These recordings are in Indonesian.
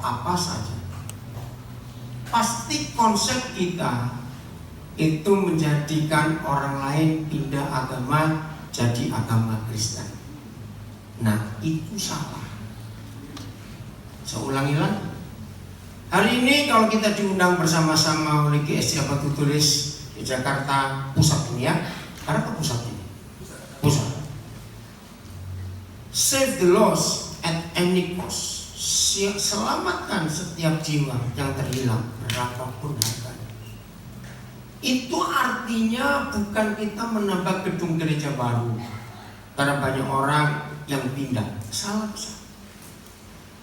apa saja, pasti konsep kita itu menjadikan orang lain pindah agama jadi agama Kristen. Nah, itu salah. Saya ulangi lagi. Hari ini kalau kita diundang bersama-sama oleh GSC Batu Tulis di Jakarta Pusat ini ya, karena ke pusat ini, pusat. Save the lost at any cost. Selamatkan setiap jiwa yang terhilang berapapun harganya. Itu artinya bukan kita menambah gedung gereja baru karena banyak orang yang pindah. Salah besar.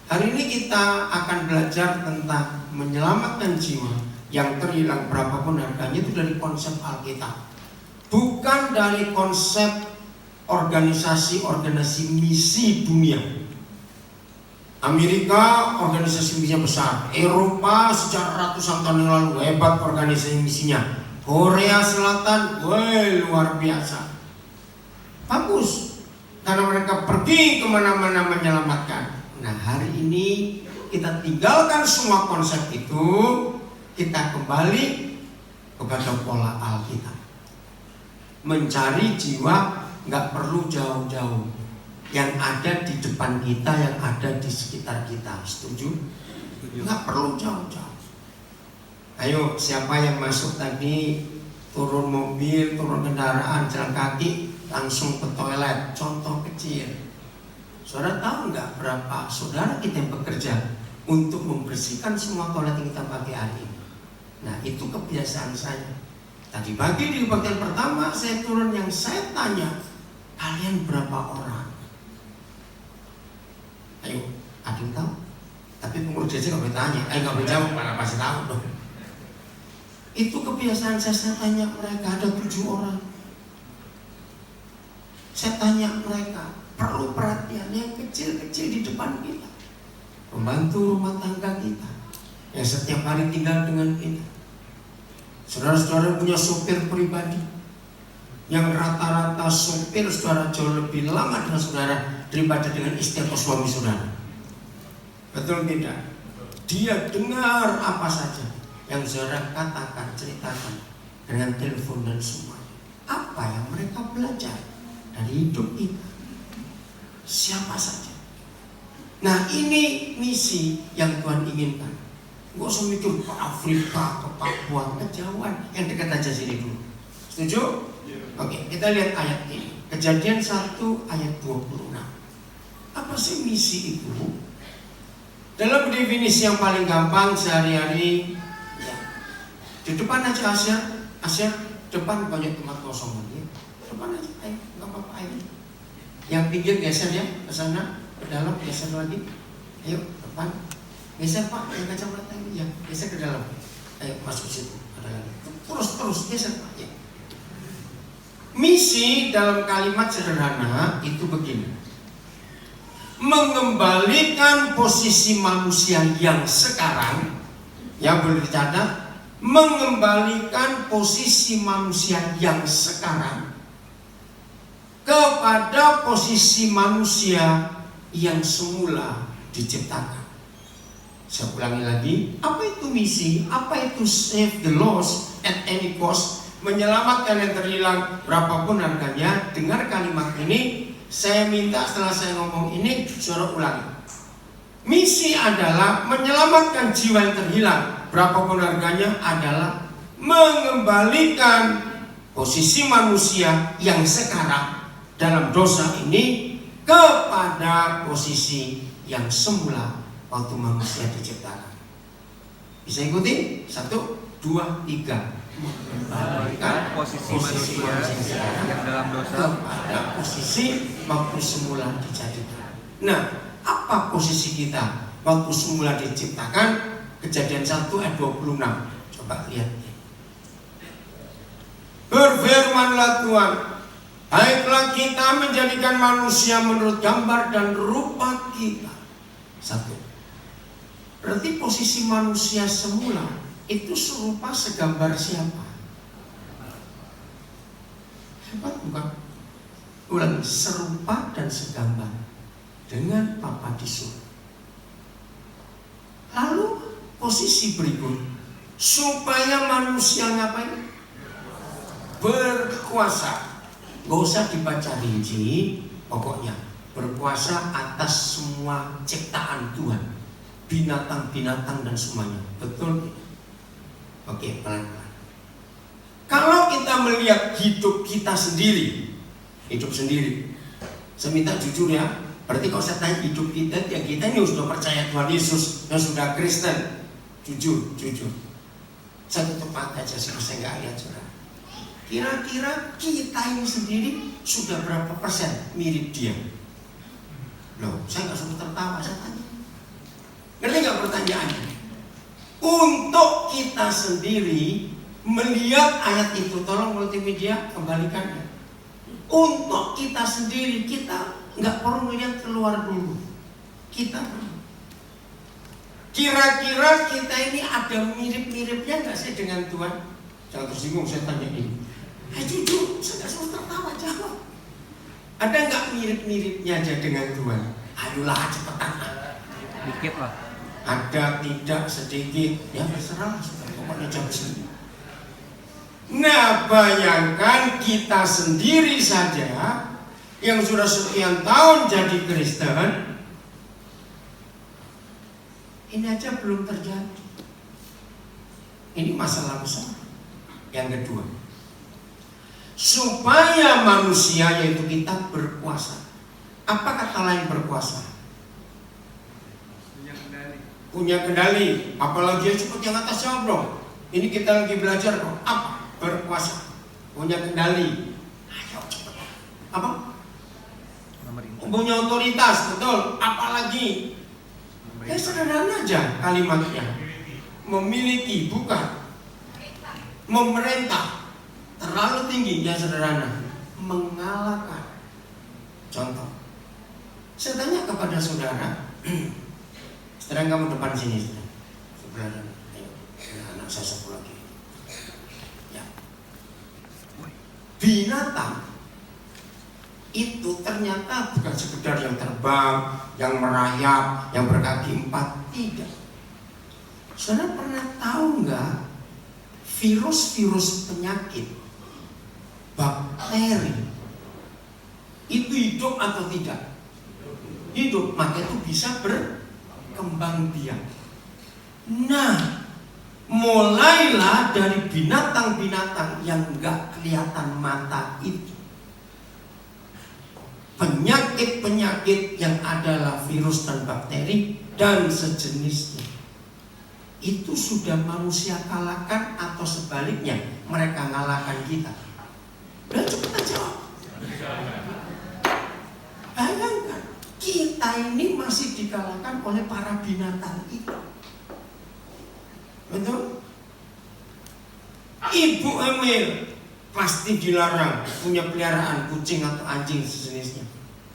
Hari ini kita akan belajar tentang menyelamatkan jiwa yang terhilang berapapun harganya, itu dari konsep Alkitab, bukan dari konsep organisasi misi dunia. Amerika organisasi misinya besar, Eropa secara ratusan tahun yang lalu hebat organisasi misinya, Korea Selatan, luar biasa, bagus, karena mereka pergi kemana-mana menyelamatkan. Nah, hari ini kita tinggalkan semua konsep itu, kita kembali kepada pola Alkitab. Mencari jiwa nggak perlu jauh-jauh, yang ada di depan kita, yang ada di sekitar kita. Setuju? Nggak perlu jauh-jauh. Ayo, siapa yang masuk tadi turun mobil, turun kendaraan, jalan kaki, langsung ke toilet? Contoh kecil. Saudara tahu nggak berapa saudara kita yang bekerja untuk membersihkan semua toilet yang kita pakai hari ini? Nah, itu kebiasaan saya. Tadi pagi di bagian pertama saya turun, yang saya tanya, kalian berapa orang? Ayo, ada yang tahu? Tapi pengurus desa nggak boleh tanya, nggak boleh jawab, mana pasti tahu dong. Itu kebiasaan saya tanya mereka, ada 7 orang. Saya tanya mereka, perlu perhatian yang kecil-kecil di depan kita, pembantu rumah tangga kita yang setiap hari tinggal dengan kita. Saudara-saudara punya sopir pribadi yang rata-rata sopir saudara jauh lebih lama dengan saudara daripada dengan istri atau suami saudara. Betul tidak? Dia dengar apa saja yang saudara katakan, ceritakan dengan telepon dan semua. Apa yang mereka belajar dari hidup kita? Siapa saja. Nah, ini misi yang Tuhan inginkan. Gak usah mikir ke Afrika, ke Papua, kejauhan, yang dekat aja sini dulu. Setuju? Oke, kita lihat ayat ini. Kejadian 1 ayat 26. Apa sih misi itu? Dalam definisi yang paling gampang sehari-hari, ya, di depan aja Asyar, depan banyak tempat kosong lagi. Depan aja, ayo, nggak apa-apa, ayo. Yang pinggir geser ya, ke sana, ke dalam, geser lagi. Ayo, depan. Geser Pak, yang kacamata ini ya, geser ke dalam. Ayo, masuk situ. Ada lagi. Terus geser Pak, ya. Misi dalam kalimat sederhana itu begini. Mengembalikan posisi manusia yang sekarang, ya boleh dicatat, mengembalikan posisi manusia yang sekarang kepada posisi manusia yang semula diciptakan. Saya ulangi lagi, apa itu misi? Apa itu save the lost at any cost? Menyelamatkan yang terhilang berapapun harganya. Dengar kalimat ini, saya minta setelah saya ngomong ini, saudara ulangi. Misi adalah menyelamatkan jiwa yang terhilang berapapun harganya, adalah mengembalikan posisi manusia yang sekarang dalam dosa ini kepada posisi yang semula waktu manusia diciptakan. Bisa ikuti? 1, 2, 3. Mengembalikan posisi manusia yang dalam dosa kepada posisi waktu semula dijadikan. Nah, apa posisi kita waktu semula diciptakan? Kejadian 1 ayat 26. Coba lihat. Berfirmanlah Tuhan, baiklah kita menjadikan manusia menurut gambar dan rupa kita. 1. Berarti posisi manusia semula itu serupa segambar siapa? Hebat bukan? Ulang, serupa dan segambar dengan Bapa di surga. posisi berikut, supaya manusia ngapain? Berkuasa. Gak usah dibaca rinci, pokoknya berkuasa atas semua ciptaan Tuhan, binatang-binatang dan semuanya. Betul? Oke, pelan-pelan. Kalau kita melihat hidup kita sendiri, saya minta jujur ya. Berarti kalau saya tanya hidup kita, ya kita ini sudah percaya Tuhan Yesus, yang sudah Kristen. Jujur. Saya tutup mata aja, saya nggak lihat saudara. Kira-kira kita ini sendiri sudah berapa persen mirip dia? Loh, saya nggak suka tertawa, saya tanya. Ngerti nggak pertanyaannya? Untuk kita sendiri melihat ayat itu, tolong multimedia kembalikannya. Untuk kita sendiri, kita nggak perlu melihat keluar dulu. Kita perlu. Kira-kira kita ini ada mirip-miripnya nggak sih dengan Tuhan? Jangan tersinggung, saya tanya ini. Jujur, saya nggak suka tertawa, jawab. Ada nggak mirip-miripnya aja dengan Tuhan? Ayolah cepetan. Dikit lah. Ada, tidak, sedikit, ya terserah, pokoknya jam segini. Nah, bayangkan kita sendiri saja yang sudah sekian tahun jadi Kristen, ini aja belum terjadi. Ini masalah besar. Yang kedua, supaya manusia, yaitu kita, berkuasa. Apa kata lain berkuasa? Punya kendali. Apalagi seperti yang atas jawab dong. Ini kita lagi belajar kok. Apa? Berkuasa. Punya kendali. Ayo cepat. Apa? Punya otoritas, betul. Apalagi? Ya sederhana aja kalimatnya. Memiliki, bukan memerintah. Terlalu tinggi, ya sederhana. Mengalahkan. Contoh, saya tanya kepada saudara, sekarang kamu depan sini, saudara. Ayo, anak saya satu lagi. Ya. Binatang itu ternyata bukan sekedar yang terbang, yang merayap, yang berkaki 4, tidak. Saudara pernah tahu nggak virus-virus penyakit, bakteri itu hidup atau tidak? Hidup, maka itu bisa berkembang biak. Nah, mulailah dari binatang-binatang yang nggak kelihatan mata itu. Penyakit-penyakit yang adalah virus dan bakteri dan sejenisnya, itu sudah manusia kalahkan atau sebaliknya mereka ngalahkan kita? Udah cepat jawab. Bayangkan, kita ini masih dikalahkan oleh para binatang itu. Betul? Ibu hamil pasti dilarang punya peliharaan kucing atau anjing sejenisnya,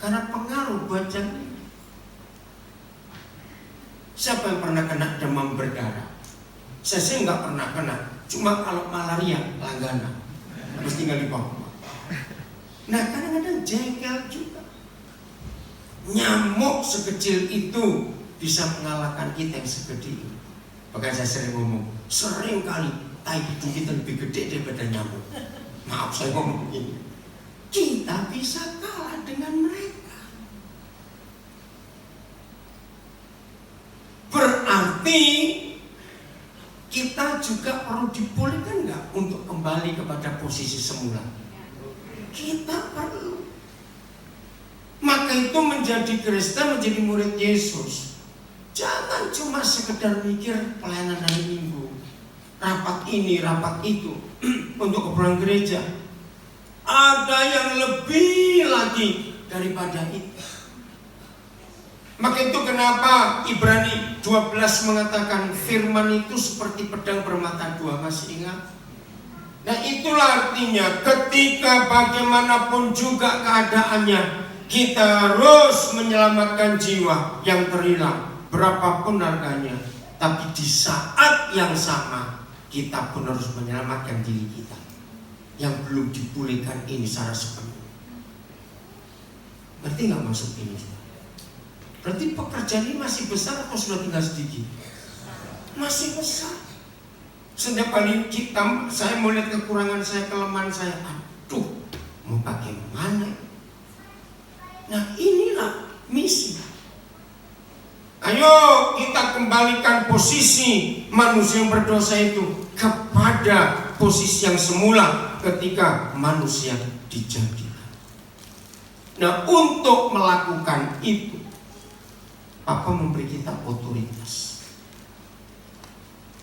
karena pengaruh buat janin. Siapa yang pernah kena demam berdarah? Saya sih nggak pernah kena, cuma kalau malaria langganan, harus tinggal di Papua. Nah, kadang-kadang jengkel juga. Nyamuk sekecil itu bisa mengalahkan kita yang segede ini. Bahkan saya sering ngomong, sering kali tai hidung kita lebih gede daripada nyamuk. Maaf saya ngomong ini. Kita bisa kalah dengan mereka. Berarti kita juga perlu dipulihkan nggak untuk kembali kepada posisi semula? Kita perlu. Maka itu menjadi Kristen, menjadi murid Yesus, jangan cuma sekedar mikir pelayanan hari Minggu, rapat ini, rapat itu, untuk keperluan gereja. Ada yang lebih lagi daripada itu. Maka itu kenapa Ibrani 12 mengatakan firman itu seperti pedang bermata dua, masih ingat? Nah itulah artinya ketika bagaimanapun juga keadaannya, kita harus menyelamatkan jiwa yang terhilang, berapapun harganya. Tapi di saat yang sama, kita pun harus menyelamatkan diri kita yang belum dipulihkan ini secara sepenuhnya. Berarti nggak masuk ini? Berarti pekerjaan ini masih besar atau sudah tinggal sedikit? masih besar. Setiap kali saya melihat kekurangan saya, kelemahan saya, aduh, mau bagaimana? Nah, inilah misi. Ayo kita kembalikan posisi manusia yang berdosa itu kepada posisi yang semula ketika manusia dijadikan. Nah, untuk melakukan itu, Papa memberi kita otoritas.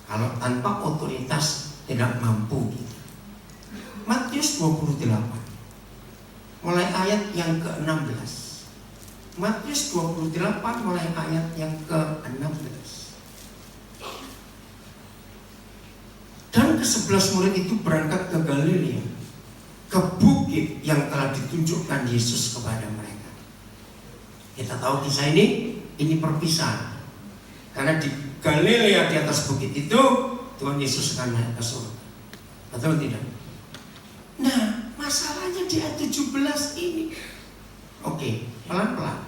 Kalau tanpa otoritas tidak mampu kita. Matius 28 mulai ayat yang ke-16. Matius 28 mulai ayat yang ke-16. Dan ke-11 murid itu berangkat ke Galilea, ke bukit yang telah ditunjukkan Yesus kepada mereka. Kita tahu kisah ini perpisahan. Karena di Galilea, di atas bukit itu, Tuhan Yesus akan naik ke surga. Betul tidak? Nah, masalahnya di ayat 17 ini. Oke, pelan-pelan.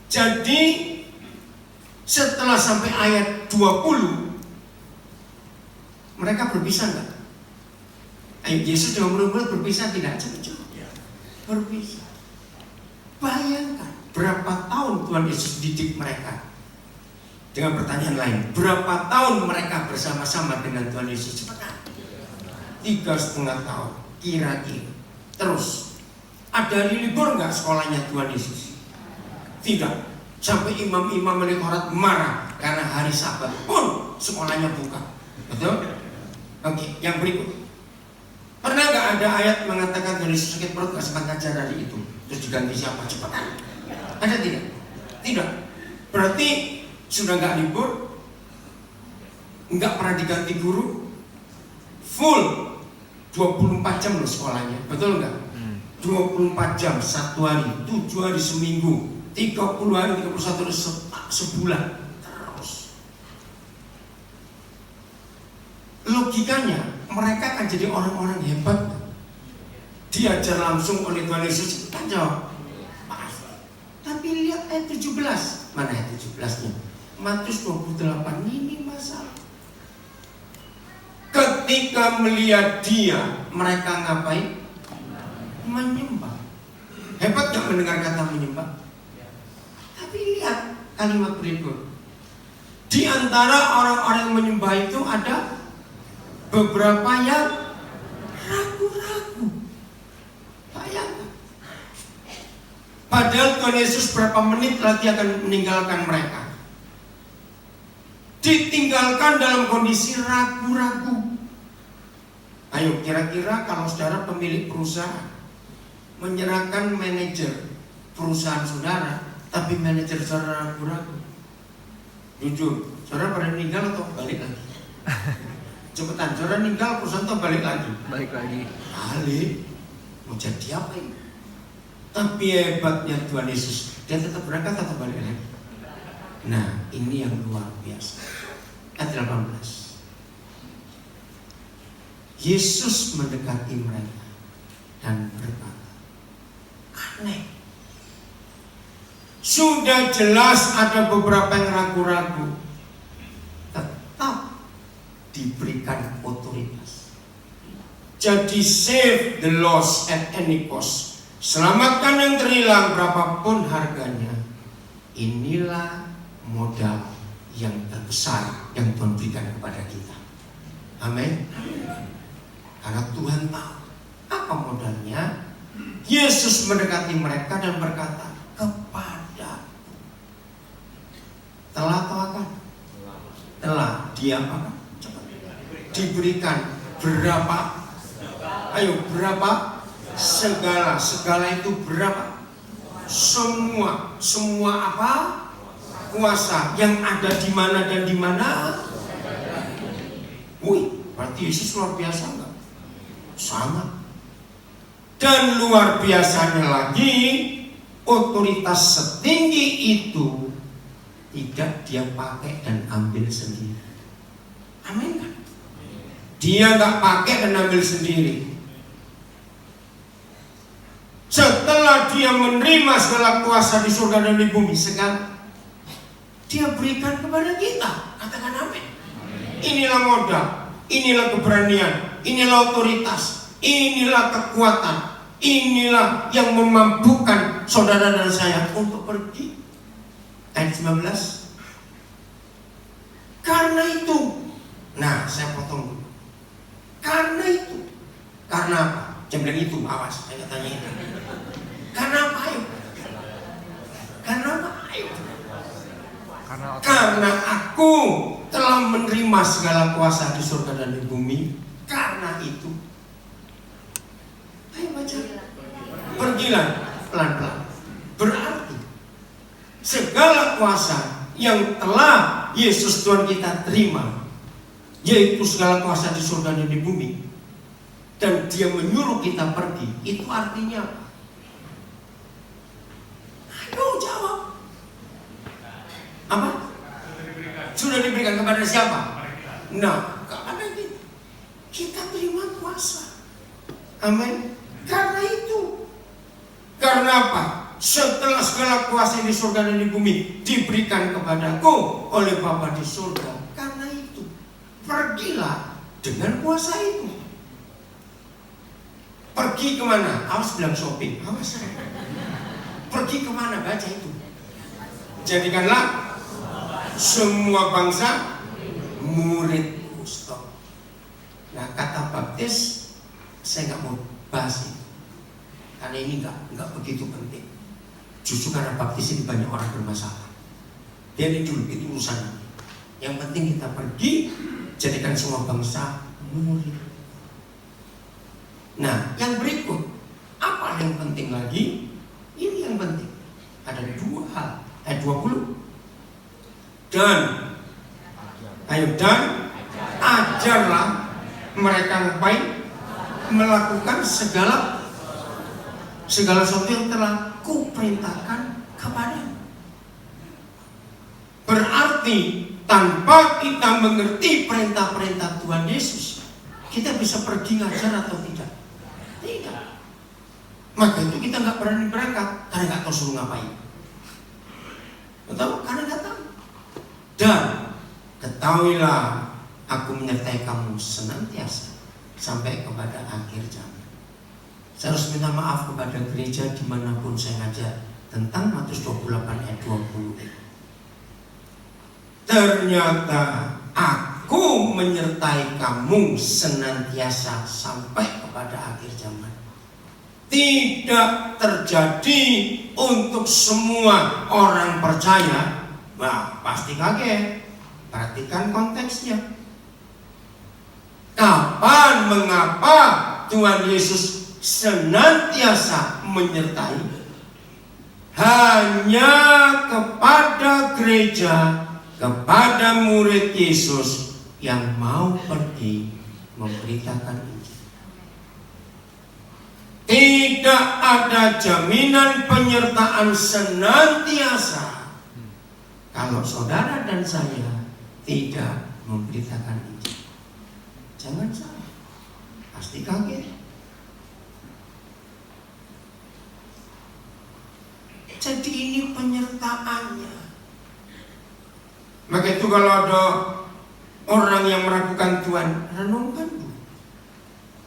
Jadi setelah sampai ayat 20, mereka berpisah enggak? Yesus dengan murid-murid berpisah tidak? Coba. Berpisah. Bayangkan berapa tahun Tuhan Yesus didik mereka. Dengan pertanyaan lain, berapa tahun mereka bersama-sama dengan Tuhan Yesus? Cepat. 3,5 tahun kira-kira. Terus ada hari libur enggak sekolahnya Tuhan Yesus? Tidak. Sampai imam-imam menurut Taurat marah karena hari Sabat pun sekolahnya buka. Betul? Oke, yang berikut. Pernah nggak ada ayat mengatakan Tuhan Yesus sakit perut nggak sempat ngajar hari itu? Terus diganti siapa? Cepetan. Ada tidak? Tidak. Berarti sudah nggak libur, nggak pernah diganti guru, full 24 jam loh sekolahnya. Betul nggak? 24 jam, 1 hari, 7 hari seminggu, 30 hari, 31 hari sebulan. Terus logikanya mereka akan jadi orang-orang hebat. Diajar langsung oleh Tuhan Yesus, kita jawab pasti. Tapi lihat ayat 17. Mana ayat 17-nya? Matius 28. Ini masalah. Ketika melihat dia, mereka ngapain? Menyembah. Hebat gak mendengar kata menyembah? Tapi lihat kalimat berikut. Di antara orang-orang yang menyembah itu ada beberapa yang ragu-ragu. Bayangkan. Padahal Tuhan Yesus berapa menit lagi akan meninggalkan mereka. Ditinggalkan dalam kondisi ragu-ragu. Ayo, kira-kira kalau saudara pemilik perusahaan menyerahkan manajer perusahaan saudara, tapi manajer saudara ragu-ragu, jujur, saudara pada meninggal atau balik lagi? Cepetan, saudara meninggal, perusahaan atau balik lagi? Balik lagi. Balik. Mau jadi apa ini? Tapi hebatnya Tuhan Yesus, dia tetap berangkat atau balik lagi? Nah, ini yang luar biasa. Ayat 18. Yesus mendekati mereka dan berkata, aneh. Sudah jelas ada beberapa yang ragu-ragu, tetap diberikan otoritas. Jadi save the lost at any cost. Selamatkan yang terhilang berapapun harganya. Inilah modal yang terbesar yang Tuhan berikan kepada kita. Amin. Karena Tuhan tahu apa modalnya. Yesus mendekati mereka dan berkata, kepada telah atau akan? Telah. Dia apa? Diberikan berapa? Ayo, berapa? Segala. Segala itu berapa? Semua apa? Kuasa yang ada di mana dan di mana? Wih, berarti Yesus luar biasa enggak? Sangat. Dan luar biasanya lagi, otoritas setinggi itu tidak dia pakai dan ambil sendiri. Amin kan? Dia nggak pakai dan ambil sendiri. Setelah dia menerima segala kuasa di surga dan di bumi, sekarang Dia berikan kepada kita. Katakan amin. Inilah modal, inilah keberanian, inilah otoritas, inilah kekuatan, inilah yang memampukan saudara dan saya untuk pergi. Ayat 19. Karena itu, nah saya potong dulu. Karena itu, karena apa? Jangan bilang itu, awas, saya tanya itu. Karena apa? Ayo. Karena apa? Ayo. Karena aku telah menerima segala kuasa di surga dan di bumi. Karena itu, ayo baca. Pergilah pelan-pelan. Berarti segala kuasa yang telah Yesus Tuhan kita terima, yaitu segala kuasa di surga dan di bumi, dan Dia menyuruh kita pergi, itu artinya apa? Ayo jawab. Apa? Sudah diberikan kepada siapa? Nah, kepada kita. Kita terima kuasa. Amin. Karena itu. Karena apa? Setelah segala kuasa di surga dan di bumi diberikan kepadaku oleh Bapa di surga. Karena itu, pergilah dengan kuasa itu. Pergi kemana? Awas bilang shopping. Awas. Pergi kemana? Baca itu. Jadikanlah semua bangsa muridku. Stop. Nah, kata baptis saya nggak mau bahas itu, karena ini nggak begitu penting. Justru karena baptis ini banyak orang bermasalah. Biarin dulu, itu urusan. Yang penting kita pergi, jadikan semua bangsa murid. Nah, yang berikut, apa yang penting lagi? Ini yang penting. Ada dua hal. Ayat 20. Dan ajarlah mereka melakukan segala sesuatu yang telah kuperintahkan kepadamu. Berarti tanpa kita mengerti perintah-perintah Tuhan Yesus, kita bisa pergi ngajar atau tidak? Tidak. Maka itu kita nggak berani berangkat karena nggak tahu suruh ngapain. Betul? Karena nggak tahu. Dan ketahuilah, aku menyertai kamu senantiasa sampai kepada akhir zaman. Saya harus minta maaf kepada gereja dimanapun saya ngajar tentang Matius 28 ayat 20. Ternyata aku menyertai kamu senantiasa sampai kepada akhir zaman. Tidak terjadi untuk semua orang percaya. Wah, pasti kaget. Perhatikan konteksnya. Kapan, mengapa Tuhan Yesus senantiasa menyertai? Hanya kepada gereja, kepada murid Yesus yang mau pergi memberitakan Injil. Tidak ada jaminan penyertaan senantiasa kalau saudara dan saya tidak memberitakan Injil. Jangan salah, pasti kaget. Jadi ini penyertaannya. Maka itu kalau ada orang yang meragukan Tuhan, renungkan dulu.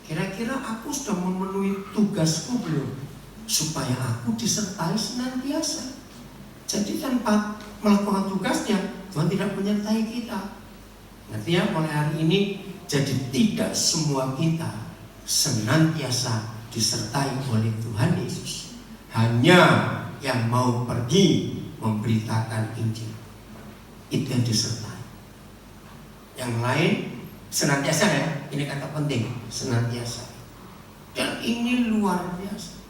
Kira-kira aku sudah memenuhi tugasku belum? Supaya aku disertai senantiasa. Jadi tanpa melakukan tugasnya, Tuhan tidak menyertai kita. Nanti ya, mulai hari ini, jadi tidak semua kita senantiasa disertai oleh Tuhan Yesus. Hanya yang mau pergi memberitakan Injil, itu yang disertai. Yang lain senantiasa ya, ini kata penting, senantiasa. Dan ini luar biasa.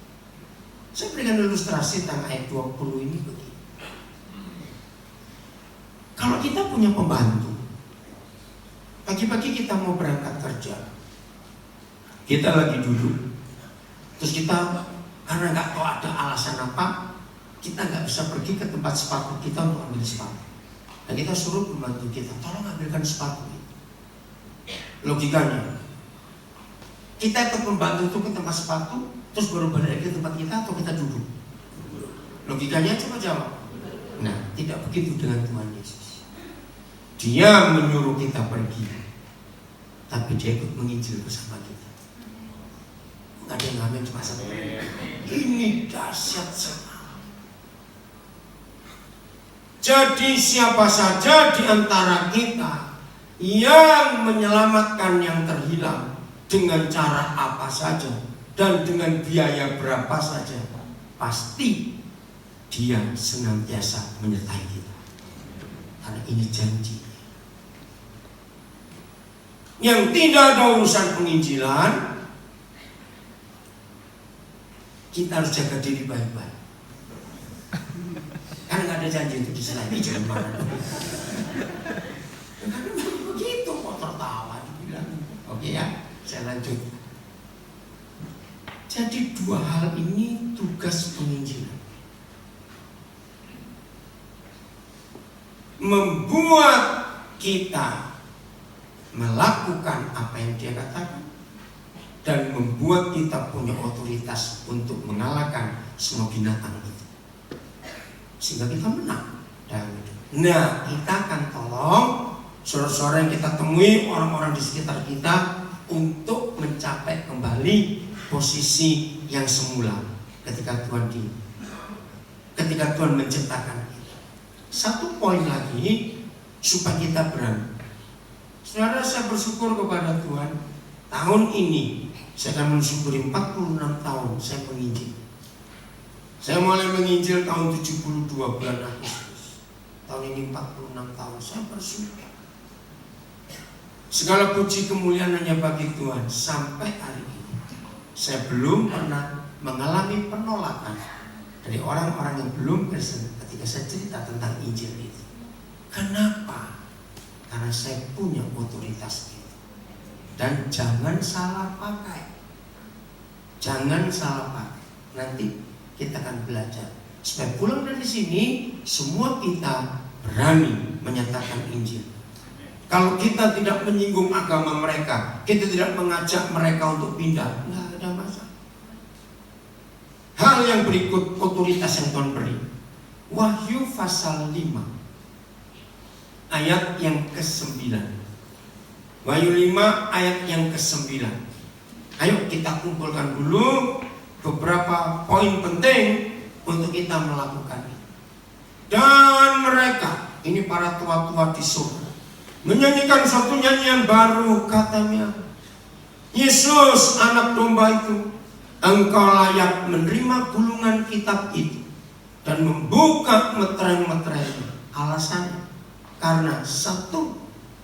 Saya berikan ilustrasi tentang ayat 20 ini begini. Kalau kita punya pembantu, pagi-pagi kita mau berangkat kerja, kita lagi duduk, terus kita karena nggak tahu ada alasan apa, kita nggak bisa pergi ke tempat sepatu kita untuk ambil sepatu. Dan kita suruh pembantu kita, tolong ambilkan sepatu. Logikanya, kita ikut pembantu itu ke tempat sepatu, terus baru balik ke tempat kita atau kita duduk? Logikanya coba jawab. Nah, Tidak begitu dengan Tuhan Yesus. Dia menyuruh kita pergi, tapi dia ikut menginjil bersama kita. Nggak ada yang ngamen cuma satu. Ini dahsyat sekali. Jadi siapa saja di antara kita yang menyelamatkan yang terhilang dengan cara apa saja dan dengan biaya berapa saja, pasti dia senantiasa menyertai kita. Karena ini janji. Yang tidak ada urusan penginjilan, kita harus jaga diri baik-baik. Karena nggak ada janji untuk diselamatkan. Jangan marah. Karena begitu kok tertawa dibilang. Oke ya, saya lanjut. Jadi dua hal ini tugas penginjilan. Membuat kita melakukan apa yang dia katakan dan membuat kita punya otoritas untuk mengalahkan semua binatang itu, sehingga kita menang. Nah, kita akan tolong saudara-saudara yang kita temui, orang-orang di sekitar kita, untuk mencapai kembali posisi yang semula ketika Tuhan menciptakan kita. Satu poin lagi supaya kita berani. Saudara, saya bersyukur kepada Tuhan. Tahun ini saya akan mensyukuri 46 tahun saya menginjil. Saya mulai menginjil tahun 72 bulan Agustus. Tahun ini 46 tahun saya bersyukur. Segala puji kemuliaan hanya bagi Tuhan. Sampai hari ini saya belum pernah mengalami penolakan dari orang-orang yang belum Kristen ketika saya cerita tentang Injil itu. Kenapa? Karena saya punya otoritas itu. Dan jangan salah pakai. Jangan salah pakai. Nanti kita akan belajar. Supaya pulang dari sini, semua kita berani menyatakan Injil. Kalau kita tidak menyinggung agama mereka, kita tidak mengajak mereka untuk pindah, nggak ada masalah. Hal yang berikut, otoritas yang Tuhan beri. Wahyu pasal 5 ayat yang ke-9. Wahyu 5 ayat yang ke-9. Ayo kita kumpulkan dulu beberapa poin penting untuk kita melakukan. Dan mereka, ini para tua-tua di surga, menyanyikan suatu nyanyian baru, katanya, Yesus anak domba itu, engkau layak menerima gulungan kitab itu dan membuka meterainya. Alasannya karena satu,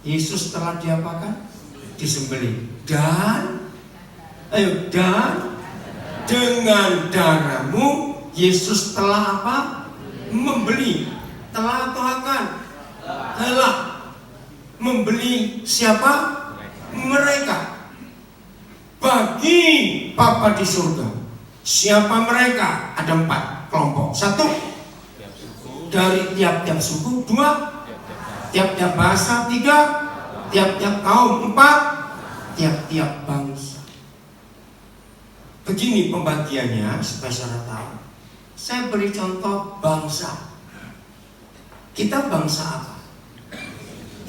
Yesus telah diapakan? Disembelih. Dan dengan darahmu Yesus telah apa? Membeli. Telah atau akan? Telah membeli siapa? Mereka. Bagi Bapa di surga. Siapa mereka? Ada 4 kelompok. 1, dari tiap-tiap suku. 2, tiap-tiap bahasa. 3, tiap-tiap kaum. 4, tiap-tiap bangsa. Begini pembagiannya supaya saudara tahu. Saya beri contoh bangsa. Kita bangsa apa?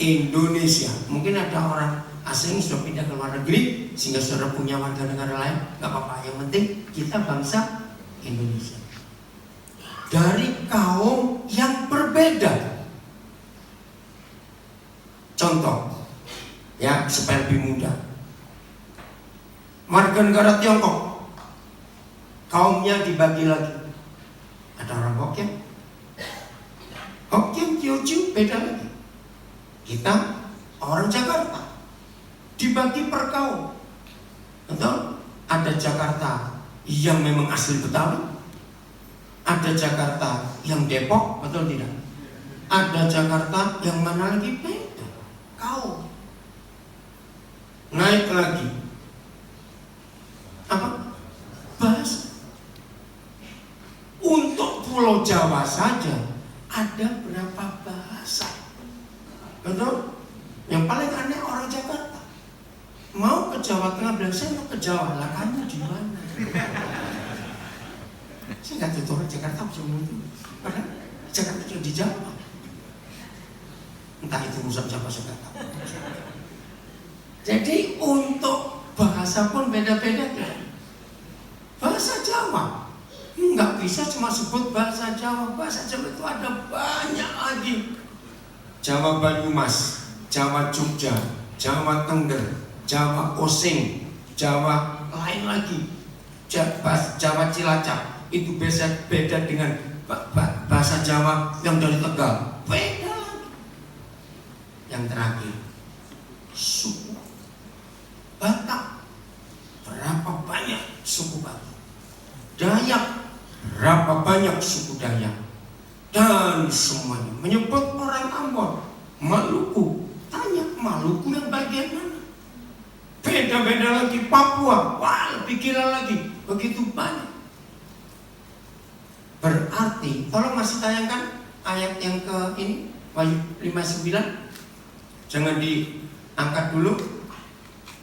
Indonesia. Mungkin ada orang asing sudah pindah ke luar negeri sehingga saudara punya warga negara lain, gak apa-apa. Yang penting kita bangsa Indonesia. Dari kaum yang berbeda. Contoh, ya supaya lebih mudah. Warga negara Tiongkok, kaumnya dibagi lagi. Ada orang Hokkien, Teochew beda lagi. Kita orang Jakarta dibagi per kaum. Betul? Ada Jakarta yang memang asli Betawi, ada Jakarta yang Depok, betul tidak? Ada Jakarta yang mana lagi beda kaum. Naik lagi apa? Bahasa. Untuk Pulau Jawa saja ada berapa bahasa? Betul? Yang paling aneh orang Jakarta mau ke Jawa Tengah bilang saya mau ke Jawa, lah kamu di mana? Saya nggak tahu orang Jakarta bisa ngomong itu, karena Jakarta juga di Jawa. Entah itu urusan siapa saya nggak tahu. Jadi untuk bahasa pun beda-beda kan. Bahasa Jawa nggak bisa cuma sebut bahasa Jawa. Bahasa Jawa itu ada banyak lagi. Jawa Banyumas, Jawa Jogja, Jawa Tengger, Jawa Osing, Jawa lain lagi, Jawa Cilacap. Itu beda dengan bahasa Jawa yang dari Tegal. Beda lagi. Yang terakhir, suku Batak. Berapa banyak suku Batak? Dayak. Berapa banyak suku Dayak? Dan semuanya menyebut orang Ambon. Maluku. Tanya Maluku yang bagian mana? Beda-beda lagi. Papua. Wah, lebih gila lagi. Begitu banyak. Berarti, tolong masih tayangkan ayat yang ke ini, Wahyu 59. Jangan diangkat dulu.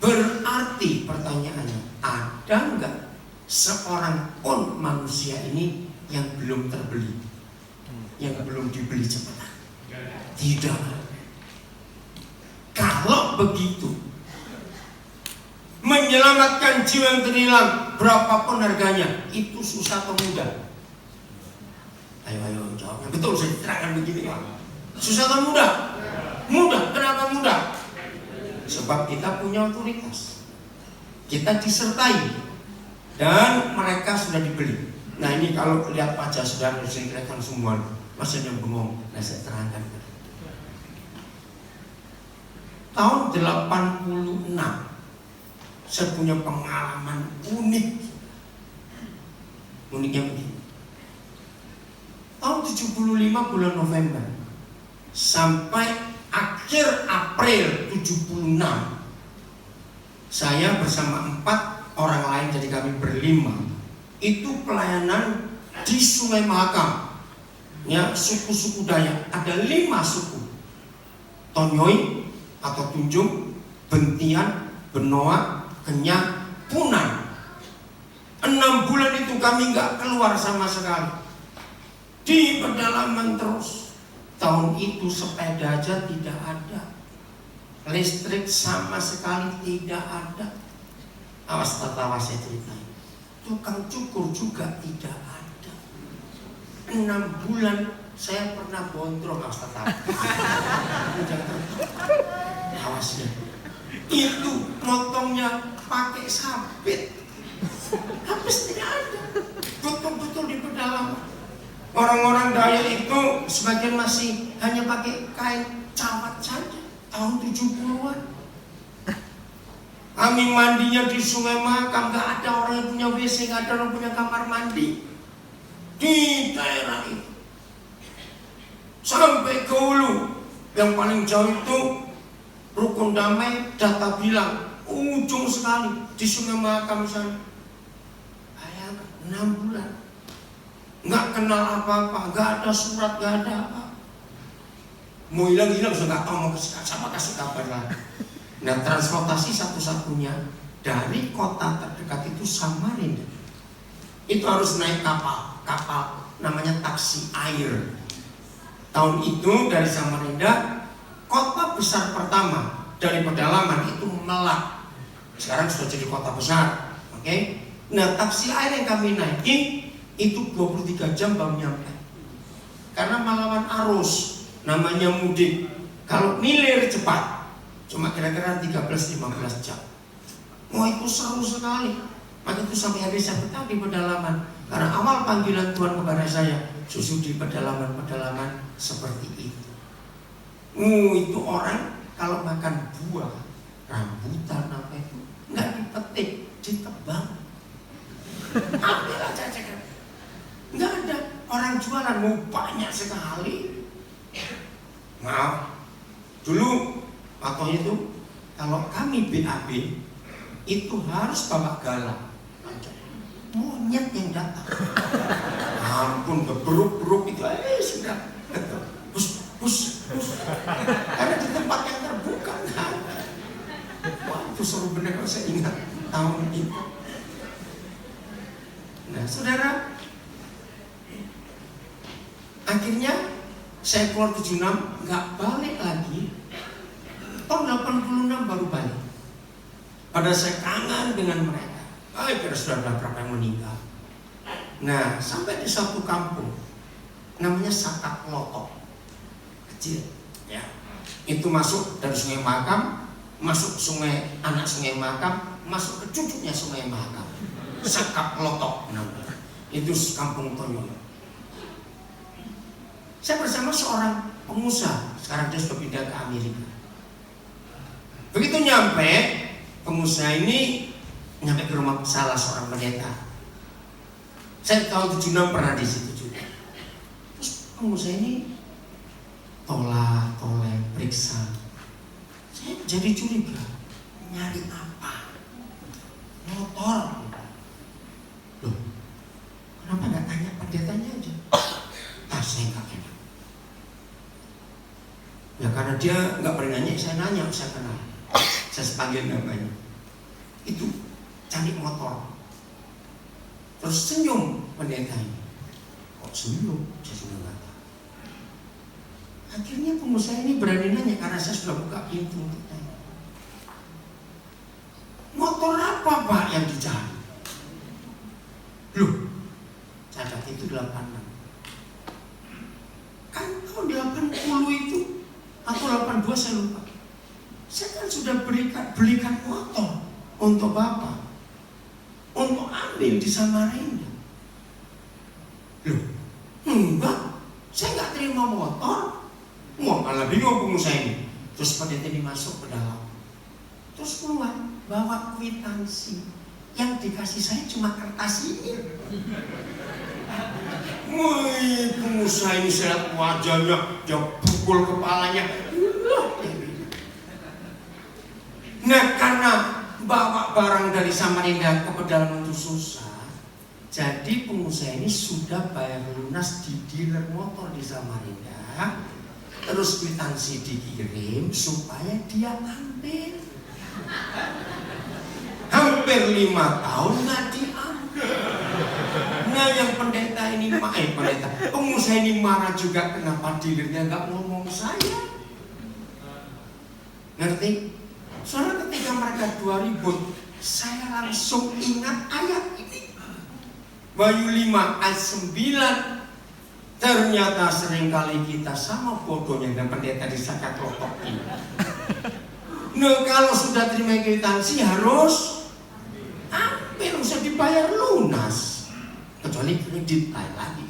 Berarti pertanyaannya, ada enggak seorang pun manusia ini yang belum terbeli, yang belum dibeli cepetan? Tidak. Kalau begitu, menyelamatkan jiwa yang terhilang berapapun harganya, itu susah atau mudah? Ayo jawabnya. Betul, saya terangkan begini Pak. Susah atau mudah? Mudah. Kenapa mudah? Sebab kita punya otoritas, kita disertai, dan mereka sudah dibeli. Nah ini kalau lihat wajah saudara, saya kelihatan semua masih yang bengong. Nah saya terangkan. Tahun 86 saya punya pengalaman unik. Uniknya begini. Tahun 75 bulan November sampai akhir April 76, saya bersama 4 orang lain, jadi kami berlima, itu pelayanan di Sungai Mahakam. Ya, suku-suku Dayak, ada 5 suku. Tonyoy atau Tunjung, Bentian, Benoa, Kenyah, Punan. 6 bulan itu kami nggak keluar sama sekali. Di pedalaman terus. Tahun itu sepeda aja tidak ada, listrik sama sekali tidak ada. Awas tertawa saya ceritain. Tukang cukur juga tidak ada. 6 bulan saya pernah gondrong. Awas tertawa. Awasnya. Itu motongnya pakai sabit. Habis tidak ada. Betul-betul di pedalaman. Orang-orang Dayak itu sebagian masih hanya pakai kain cawat saja. Tahun 70-an. Kami mandinya di Sungai Mahakam. Gak ada orang yang punya WC, gak ada orang punya kamar mandi di daerah itu. Sampai ke hulu. Yang paling jauh itu Rukun Damai, Data Bilang, ujung sekali di Sungai Mahakam sana. Bayangkan 6 bulan. Nggak kenal apa-apa, nggak ada surat, nggak ada apa. Mau hilang-hilang sudah nggak tahu mau sama kasih kabar lah. Nah transportasi satu-satunya dari kota terdekat itu Samarinda. Itu harus naik kapal namanya taksi air. Tahun itu dari Samarinda, kota besar pertama dari pedalaman itu Melak. Sekarang sudah jadi kota besar, oke? Nah taksi air yang kami naiki itu 23 jam baru nyampe. Karena melawan arus, namanya mudik. Kalau milir cepat, cuma kira-kira 13-15 jam. Wah itu seru sekali. Maka itu sampai hari saya betah di pedalaman. Karena awal panggilan Tuhan kepada saya, susu di pedalaman-pedalaman seperti itu. Itu orang kalau makan buah, rambutan apa itu, nggak dipetik, ditebang. Ambil aja cekak. Nggak ada orang jualan, mau banyak sekali. Maaf, dulu atau itu kalau kami BAB itu harus bawa galang. Monyet yang datang. Ampun, beruk-beruk itu sudah. Bus. Karena di tempat yang terbuka kan. Wah itu seru benar kalau saya ingat tahun itu. Nah saudara, akhirnya saya keluar 76, nggak balik lagi 86 baru balik. Pada saya kangen dengan mereka. Kira saudara berapa yang meninggal. Nah, sampai di satu kampung namanya Sakak Lotok, kecil, ya. Itu masuk dari Sungai Mahakam, masuk sungai anak Sungai Mahakam, masuk ke cucunya Sungai Mahakam. Sakak Lotok namanya. Itu kampung Toyoyo. Saya bersama seorang pengusaha, sekarang dia sudah pindah ke Amerika. Begitu nyampe, pengusaha ini nyampe ke rumah salah seorang pendeta. Saya tahun 76 pernah di situ juga. Terus pengusaha ini tolak, periksa. Saya jadi curiga, nyari apa? Motor. Loh, kenapa nggak tanya pendetanya aja? Saya nggak kenal. Ya karena dia nggak pernah nanya, saya nanya, saya kenal. Saya panggil namanya. Itu cari motor. Terus senyum pendeta ini. Kok senyum? Saya sudah nggak tahu. Akhirnya pengusaha ini berani nanya karena saya sudah buka pintu untuk tanya. Motor apa Pak yang dicari? Loh, cacat itu 86. Kan tahun 80 itu atau 82 saya lupa. Saya kan sudah belikan motor untuk Bapak, untuk ambil di Samarinda. Loh, enggak, saya nggak terima motor. Wah, malah bingung pengusaha ini. Terus pendeta ini masuk ke dalam, terus keluar bawa kwitansi. Yang dikasih saya cuma kertas ini. Wih, pengusaha ini saya lihat wajahnya, dia pukul kepalanya. Nah, karena bawa barang dari Samarinda ke pedalaman itu susah, jadi pengusaha ini sudah bayar lunas di dealer motor di Samarinda. Terus kwitansi dikirim supaya dia ambil. Hampir 5 tahun nggak diambil. Nah, yang pendeta ini pengusaha ini marah juga, kenapa dealernya nggak ngomong saya? Ngerti? Soalnya ketika mereka 2000, saya langsung ingat ayat ini. Wahyu 5 ayat 9. Ternyata seringkali kita sama bodohnya dengan pendeta di Sakak Lotok ini. Nah, kalau sudah terima kwitansi harus ambil, usah dibayar lunas. Kecuali kredit lain lagi.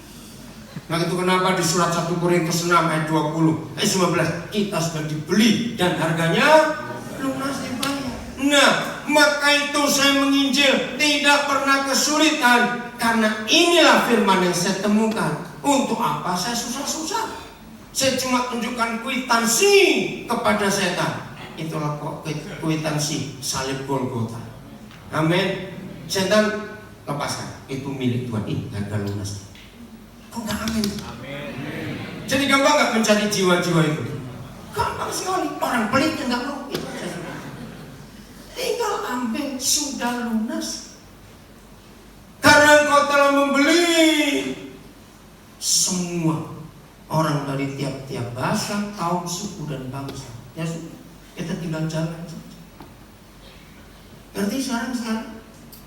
Nah, itu kenapa di surat 1 Korintus 6 ayat 20 ayat 19 kita sudah dibeli dan harganya lunas dibayar. Nah, maka itu saya menginjil tidak pernah kesulitan, karena inilah firman yang saya temukan. Untuk apa saya susah-susah? Saya cuma tunjukkan kwitansi kepada setan. Itulah kwitansi salib Golgota. Amin. Setan lepaskan, itu milik Tuhan. Ini harga lunas. Kok nggak amin? Amin. Jadi gampang nggak mencari jiwa-jiwa itu? Gampang sekali. Orang pelitnya nggak mau. Tinggal ambil, sudah lunas. Karena engkau telah membeli semua orang dari tiap-tiap bahasa, kaum, suku dan bangsa. Ya sudah, kita tinggal jalan saja. Ngerti sekarang?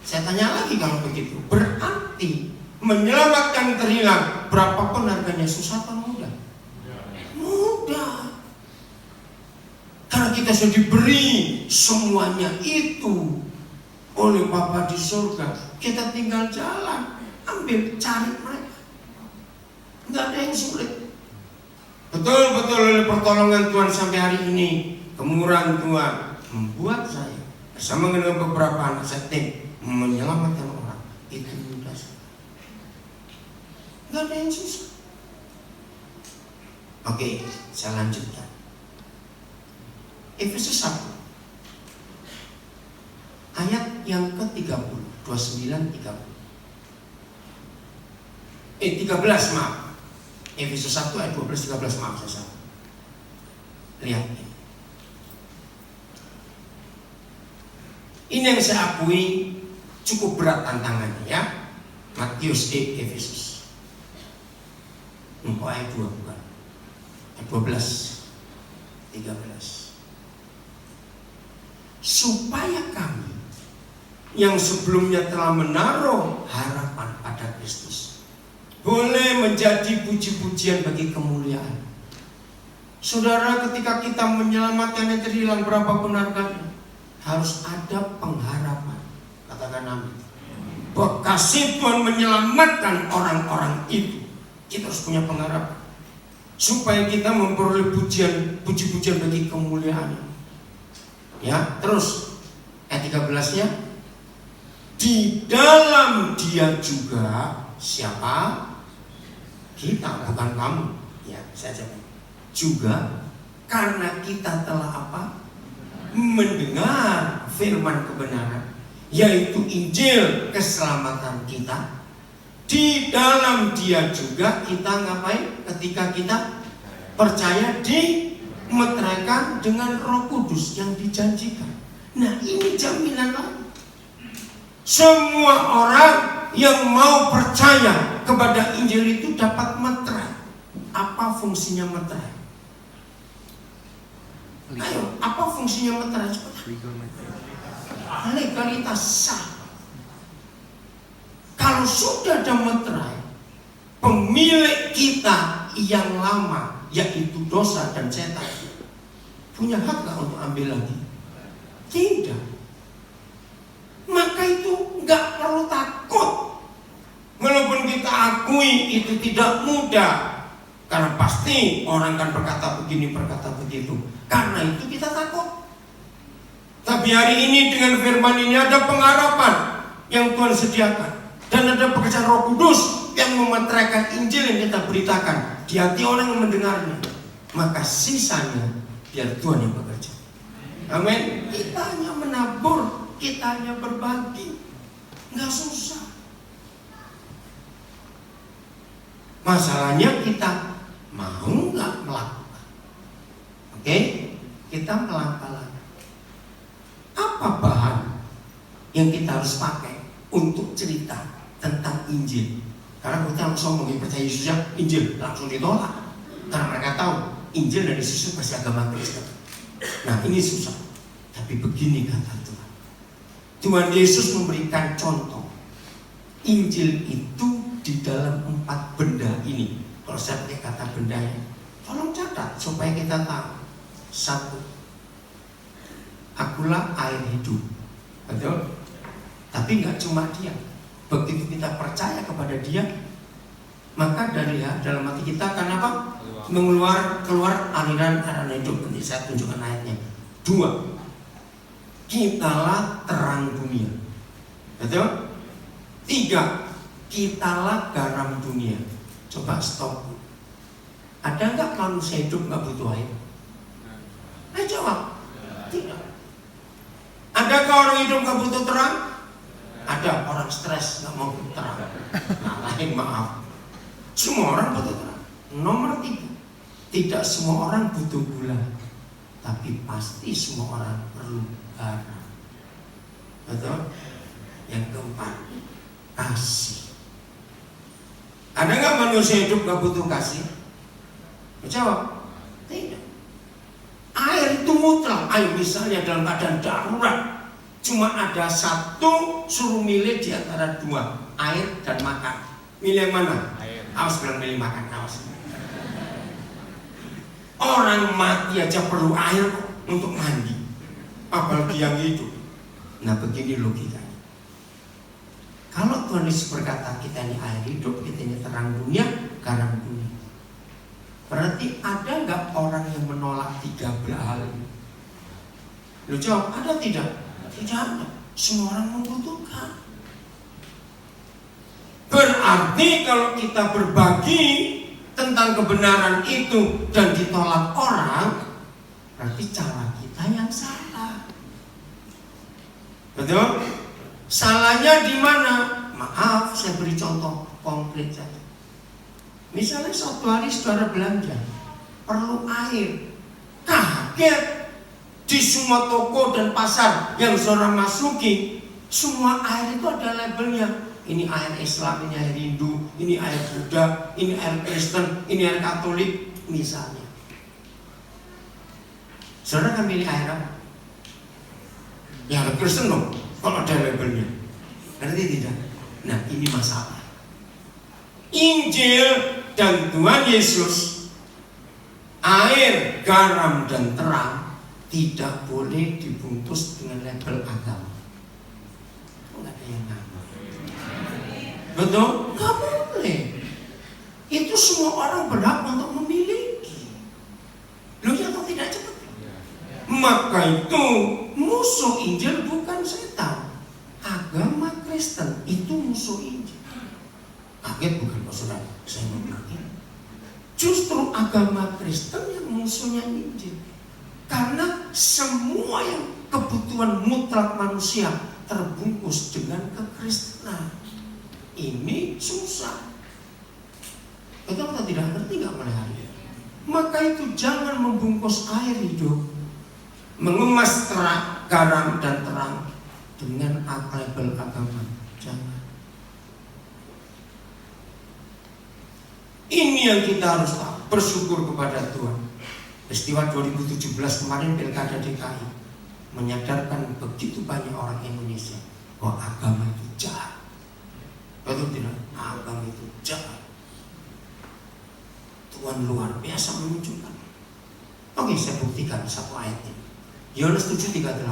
Saya tanya lagi kalau begitu. Berarti menyelamatkan terhilang berapapun harganya susah atau mudah? Mudah. Karena kita sudah diberi semuanya itu oleh Bapa di surga. Kita tinggal jalan, ambil, cari mereka. Nggak ada yang sulit. Betul-betul oleh pertolongan Tuhan sampai hari ini, kemurahan Tuhan membuat saya bersama dengan beberapa anak saya menyelamatkan orang. Itu mudah sekali. Nggak ada yang susah. Oke, saya lanjutkan. Efesus 1 ayat yang ke-30, 29-30. 13 maaf. Efesus 1 ayat 12-13, maaf saya salah. Lihat ini. Ini yang saya akui cukup berat tantangannya ya. Matius Efesus. Ayat 2 bukan. Ayat 12, 13. supaya kami yang sebelumnya telah menaruh harapan pada Kristus boleh menjadi puji-pujian bagi kemuliaan. Saudara, ketika kita menyelamatkan yang terhilang, berapapun harganya, harus ada pengharapan. Katakan amin. Kasih Tuhan menyelamatkan orang-orang itu, kita harus punya pengharapan supaya kita memperoleh puji-pujian bagi kemuliaan. Ya, terus ayat 13-nya, di dalam Dia juga siapa? Kita, bukan kamu. Ya, saya jawab. Juga karena kita telah apa? Mendengar firman kebenaran, yaitu Injil keselamatan kita. Di dalam Dia juga kita ngapain? Ketika kita percaya, dimeteraikan dengan Roh Kudus yang dijanjikan. Nah, ini jaminan lagi. Semua orang yang mau percaya kepada Injil itu dapat meterai. Apa fungsinya meterai? Ayo, apa fungsinya meterai? Legalitas sah. Kalau sudah ada meterai, pemilik kita yang lama, yaitu dosa dan setan, punya hak gak untuk ambil lagi? Tidak. Maka itu gak perlu takut. Walaupun kita akui itu tidak mudah, karena pasti orang kan berkata begini, berkata begitu. Karena itu kita takut. Tapi hari ini dengan firman ini ada pengharapan yang Tuhan sediakan. Dan ada pekerjaan Roh Kudus yang memeteraikan Injil yang kita beritakan di hati orang yang mendengarnya. Maka sisanya biar Tuhan yang bekerja. Amin. Kita hanya menabur, kita hanya berbagi. Nggak susah. Masalahnya kita mau nggak melakukan. Oke? Kita melangkah. Apa bahan yang kita harus pakai untuk cerita tentang Injil? Karena kita langsung ngomongin percaya Yesus, Injil langsung ditolak. Karena mereka tahu Injil dan Yesus itu pasti agama Kristen. Nah, ini susah. Tapi begini kata Tuhan. Tuhan Yesus memberikan contoh. Injil itu di dalam 4 benda ini. Kalau saya pakai kata bendanya, tolong catat supaya kita tahu. 1. Akulah air hidup. Betul? Tapi nggak cuma Dia. Begitu kita percaya kepada Dia, maka dari dalam hati kita akan apa? Keluar aliran hidup. Nanti saya tunjukkan ayatnya. 2. Kitalah terang dunia. Betul? 3. Kitalah garam dunia. Coba stop. Ada nggak manusia hidup nggak butuh air? Jawab. Tidak. Adakah orang hidup nggak butuh terang? Ada. Orang stres nggak mau terang. Nah, lain maaf. Semua orang butuh terang. Nomor 3. Tidak semua orang butuh gula, tapi pasti semua orang perlu garam. Betul? Yang keempat, kasih. Ada nggak manusia hidup nggak butuh kasih? Jawab. Tidak. Air itu mutlak. Air misalnya dalam keadaan darurat, cuma ada 1 suruh milih di antara 2, air dan makan. Milih mana? Air. Awas bilang milih makan, awas. Orang mati aja perlu air untuk mandi, apalagi yang hidup. Nah, begini logikanya. Kalau Tuhan Yesus berkata kita ini air hidup, kita ini terang dunia, garam dunia, berarti ada nggak orang yang menolak 3 hal ini? Lu jawab, ada tidak? Tidak ada. Semua orang membutuhkan. Berarti kalau kita berbagi tentang kebenaran itu dan ditolak orang, berarti cara kita yang salah. Betul? Salahnya di mana? Maaf, saya beri contoh konkret saja. Misalnya suatu hari saudara belanja, perlu air, kaget di semua toko dan pasar yang saudara masuki, semua air itu ada labelnya. Ini air Islam, ini air Hindu, ini air Buddha, ini air Kristen, ini air Katolik, misalnya. Saudara akan milih air apa? Ya ada Kristen dong, kalau ada labelnya. Ngerti tidak? Nah ini masalah. Injil dan Tuhan Yesus, air, garam, dan terang tidak boleh dibungkus dengan label agama. Nggak ada yang nama. Betul? Nggak boleh. Itu semua orang berhak untuk memiliki. Loh ya atau tidak cepat? Maka itu musuh Injil bukan setan. Agama Kristen itu musuh Injil. Kaget bukan Pak Saudara? Saya mau bilang justru agama Kristen yang musuhnya Injil. Karena semua yang kebutuhan mutlak manusia terbungkus dengan kekristenan. Ini susah. Betul atau tidak? Ngerti nggak mengenai? Maka itu jangan membungkus air hidup, mengemas terang, garam dan terang dengan label agama. Jangan. Ini yang kita harus tahu. Bersyukur kepada Tuhan. Peristiwa 2017 kemarin Pilkada DKI menyadarkan begitu banyak orang Indonesia bahwa agama itu jahat. Betul tidak? Agama itu jahat. Tuhan luar biasa menunjukkan. Oke, saya buktikan satu ayat ini. Yohanes 7:38.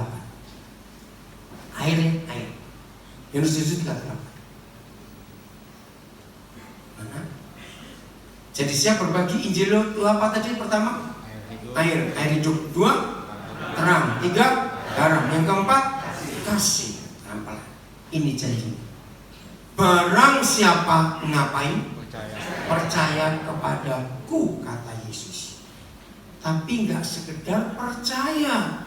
Air. Yohanes 7:38. Mana? Jadi siapa berbagi Injil itu apa tadi pertama? Air hidup. 2, terang. 3, garam. Yang keempat, kasih. Nampak? Ini janji. Barang siapa ngapain? Percaya kepadaku, kata Yesus. Tapi nggak sekedar percaya.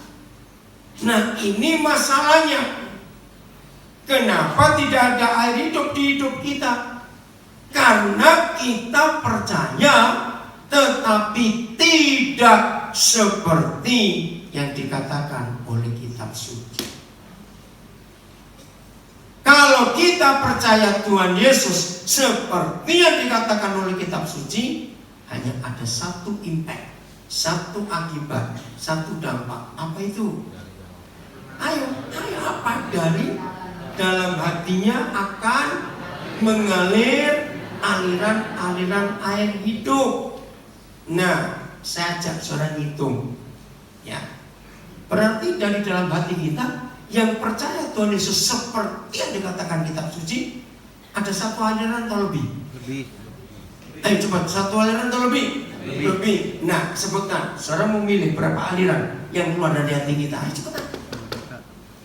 Nah ini masalahnya. Kenapa tidak ada air hidup di hidup kita? Karena kita percaya tetapi tidak seperti yang dikatakan oleh kitab suci. Kalau kita percaya Tuhan Yesus seperti yang dikatakan oleh kitab suci, hanya ada satu impact, satu akibat, satu dampak. Apa itu? Ayo apa? Dari dalam hatinya akan mengalir aliran-aliran air hidup. Nah, saya ajak saudara hitung, ya. Berarti dari dalam hati kita yang percaya Tuhan Yesus seperti yang dikatakan kitab suci, ada satu aliran atau lebih? Ayo coba, satu aliran atau lebih? Lebih. Nah, sebutkan. Saudara mau milih berapa aliran yang keluar dari hati kita? Ayo cepetan.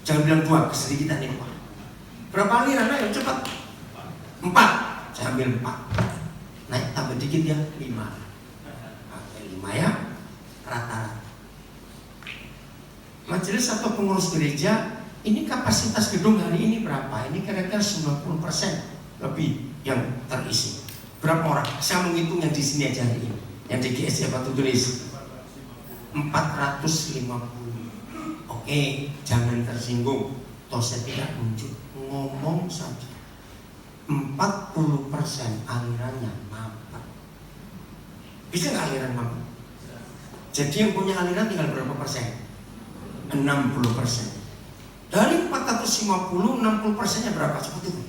Jangan bilang 2, kesini kita nih 4. Berapa aliran? Ayo cepat. 4. Saya ambil 4. Naik tambah dikit ya, 5. Oke, 5 ya. Rata-rata. Majelis atau pengurus gereja, ini kapasitas gedung hari ini berapa? Ini kira-kira 90% lebih yang terisi. Berapa orang? Saya menghitung yang di sini aja hari ini. Yang di GS siapa tuh tulis? 450. Oke, jangan tersinggung. Toh saya tidak muncul. Ngomong saja. 40% alirannya mampet. Bisa nggak aliran mampet? Jadi yang punya aliran tinggal berapa persen? 60%. Dari 450, 60%-nya berapa? Seperti itu.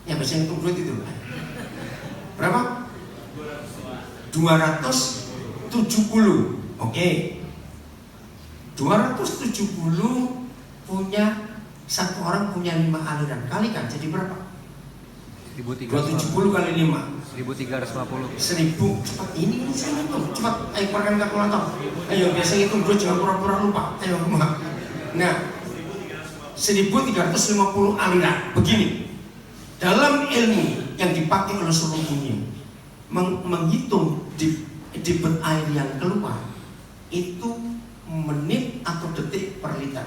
Ya bisa hitung duit itu. Berapa? 270. Oke. 270 punya satu orang punya 5 aliran. Kalikan jadi berapa? 270 kali 5. 1350. 1000. Cepat ini saya hitung. Cepat, ayo keluarkan kalkulator. Ayo biasa hitung duit jangan pura-pura lupa. Ayo rumah. Nah, 1350 aliran. Begini. Dalam ilmu yang dipakai oleh seluruh dunia, menghitung debit air yang keluar itu menit atau detik per liter.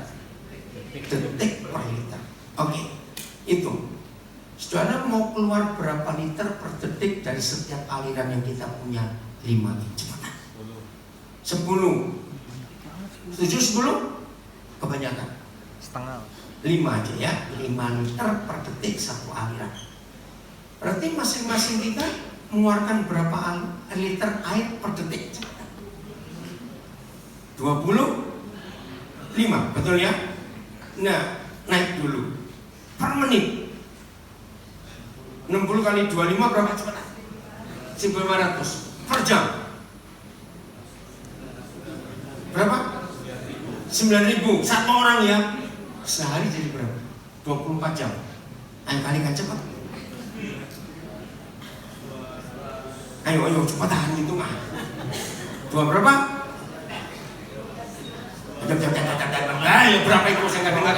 Detik per liter. Oke. Itu. Saudara mau keluar berapa liter per detik dari setiap aliran yang kita punya? 5 ini. Cepetan. 10. 7, 10? Kebanyakan. Setengah. 5 aja ya. 5 liter per detik satu aliran. Berarti masing-masing kita mengeluarkan berapa liter air per detik? 25. Betul ya? Nah, naik dulu per menit. 60 kali 25 berapa cepat? 1.500 per jam. Berapa? 9.000 satu orang ya. Sehari jadi berapa? 24 jam. Ayo kalikan cepat. Ayo cepetan gitu mah. Dua berapa? Ayo berapa itu saya nggak dengar.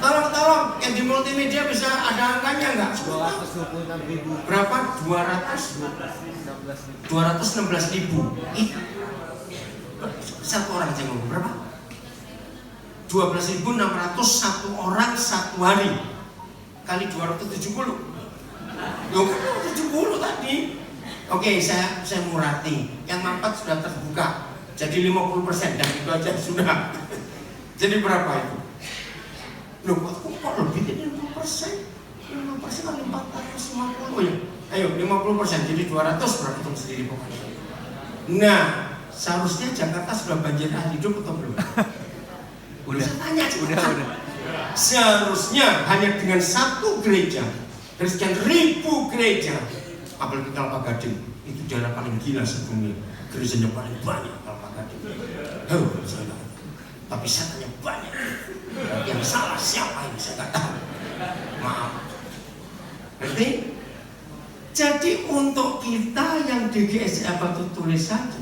Tolong yang di multimedia bisa ada angkanya nggak? 226.000. Berapa? 216.000. Satu orang saya ngomong berapa? 12.600 satu orang satu hari kali 270. Loh kan 70 tadi. Oke, saya murati. Yang mampat sudah terbuka. Jadi 50% dan itu aja sudah. Jadi berapa itu? Loh kok lebih dari 50%? 50% kali 450 ya. Ayo 50% jadi 200 berapa hitung sendiri pokoknya. Nah, seharusnya Jakarta sudah banjir ahli hidup atau belum? Udah. Saya tanya Udah. Seharusnya hanya dengan satu gereja dari sekian ribu gereja, apalagi Kelapa Gading itu daerah paling gila sedunia, gerejanya paling banyak Kelapa Gading. Tapi saya tanya banyak. Yang salah siapa ini saya nggak tahu. Maaf. Berarti jadi untuk kita yang DGS Batu Tulis saja,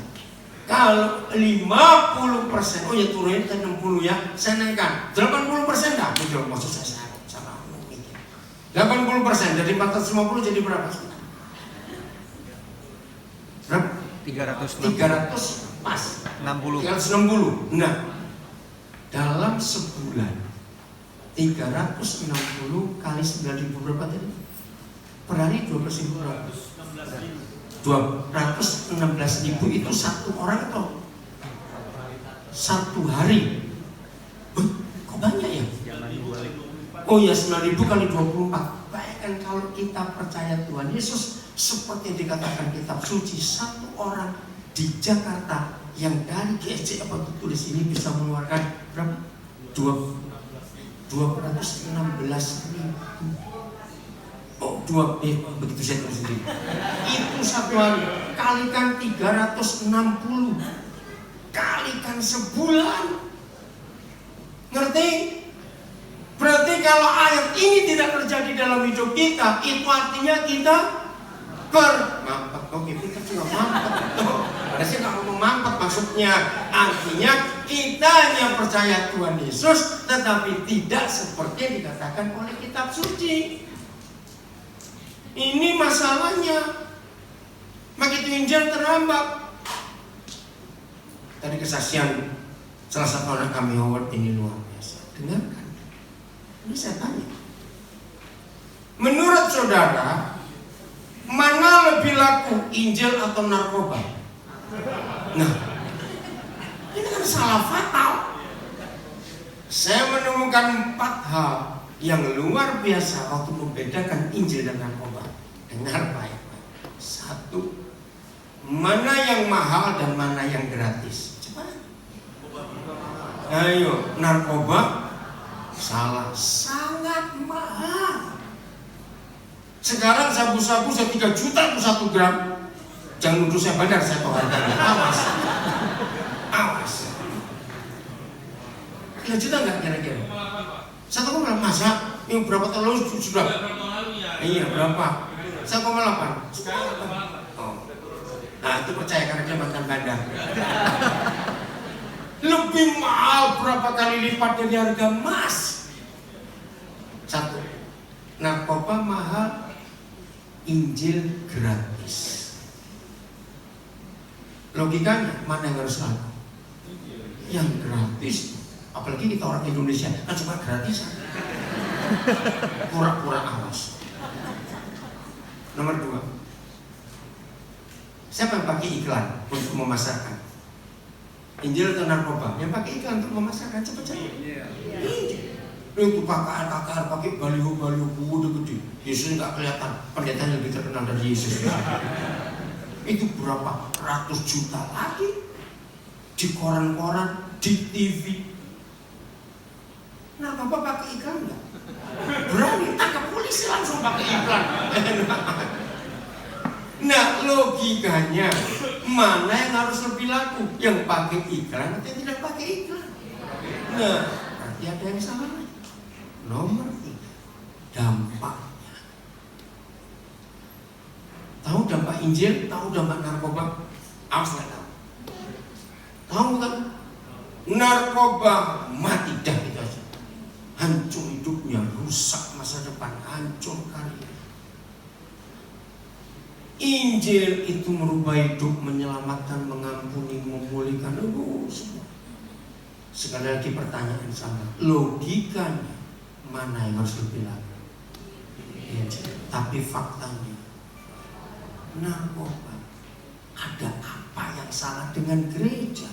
kalau 50%, oh ya turunin ke 60 ya, saya naikkan 80% dah. Betul, maksud saya salah mikir. 80% dari 450 jadi berapa? Berapa? 300 pas. 60. 360. Nah, dalam sebulan 360 kali 9.000 berapa tadi? Per hari 12.000 berapa? 216.000 itu satu orang atau satu hari? Kok banyak ya? Oh ya 9.000 kali 24. Bayangkan kalau kita percaya Tuhan Yesus seperti yang dikatakan kitab suci, satu orang di Jakarta yang dari GSC Batu Tulis ini bisa mengeluarkan berapa? 216.000. Oh, begitu saya tulis sendiri. Itu satu hari kalikan 360, kalikan sebulan. Ngerti? Berarti kalau ayat ini tidak terjadi dalam hidup kita, itu artinya kita mampet. Oke, kita juga mampet. Ada sih nggak ngomong mampet, maksudnya artinya kita hanya percaya Tuhan Yesus, tetapi tidak seperti yang dikatakan oleh kitab suci. Ini masalahnya. Begitu Injil terhambat. Tadi kesaksian salah satu anak kami Howard ini luar biasa. Dengarkan. Ini saya tanya. Menurut saudara, mana lebih laku, Injil atau narkoba? Nah, ini kan salah fatal. Saya menemukan 4 hal yang luar biasa waktu membedakan Injil dan narkoba. Dengar baik-baik. 1, mana yang mahal dan mana yang gratis? Cepat. Ayo, narkoba salah, sangat mahal. Sekarang sabu-sabu 3 juta untuk 1 gram. Jangan nuduh saya bandar, saya tahu harganya. Awas. 3 juta enggak kira-kira? 1,8 masa? Ini berapa tahun lalu sudah? Iya, berapa? 1,8. Oh. Nah, itu percaya karena dia mantan bandar. Lebih mahal berapa kali lipat dari harga emas. 1. Narkoba mahal, Injil gratis. Logikanya mana yang harus laku? Yang gratis. Apalagi kita orang Indonesia kan cuma gratis. Pura-pura awas. Nomor 2. Siapa yang pakai iklan untuk memasarkan? Injil atau narkoba? Yang pakai iklan untuk memasarkan cepat-cepat. Itu kakak pakai baliho gede. Yesus nggak kelihatan. Pendetanya lebih terkenal dari Yesus. Itu berapa ratus juta lagi di koran-koran, di TV. Narkoba pakai iklan nggak? Berani tangkap polisi langsung pakai iklan. Nah, logikanya mana yang harus lebih laku? Yang pakai iklan atau tidak pakai iklan? Nah, berarti ada yang salah. Nomor 3, dampaknya. Tahu dampak Injil? Tahu dampak narkoba? Awas nggak tahu? Tahu kan? Narkoba mati dah itu aja. Hancur hidupnya, rusak masa depan, hancur karir. Injil itu merubah hidup, menyelamatkan, mengampuni, memulihkan. Semua. Sekali lagi pertanyaan sama, logikanya mana yang harus lebih laku? Injil. Tapi faktanya, narkoba, ada apa yang salah dengan gereja?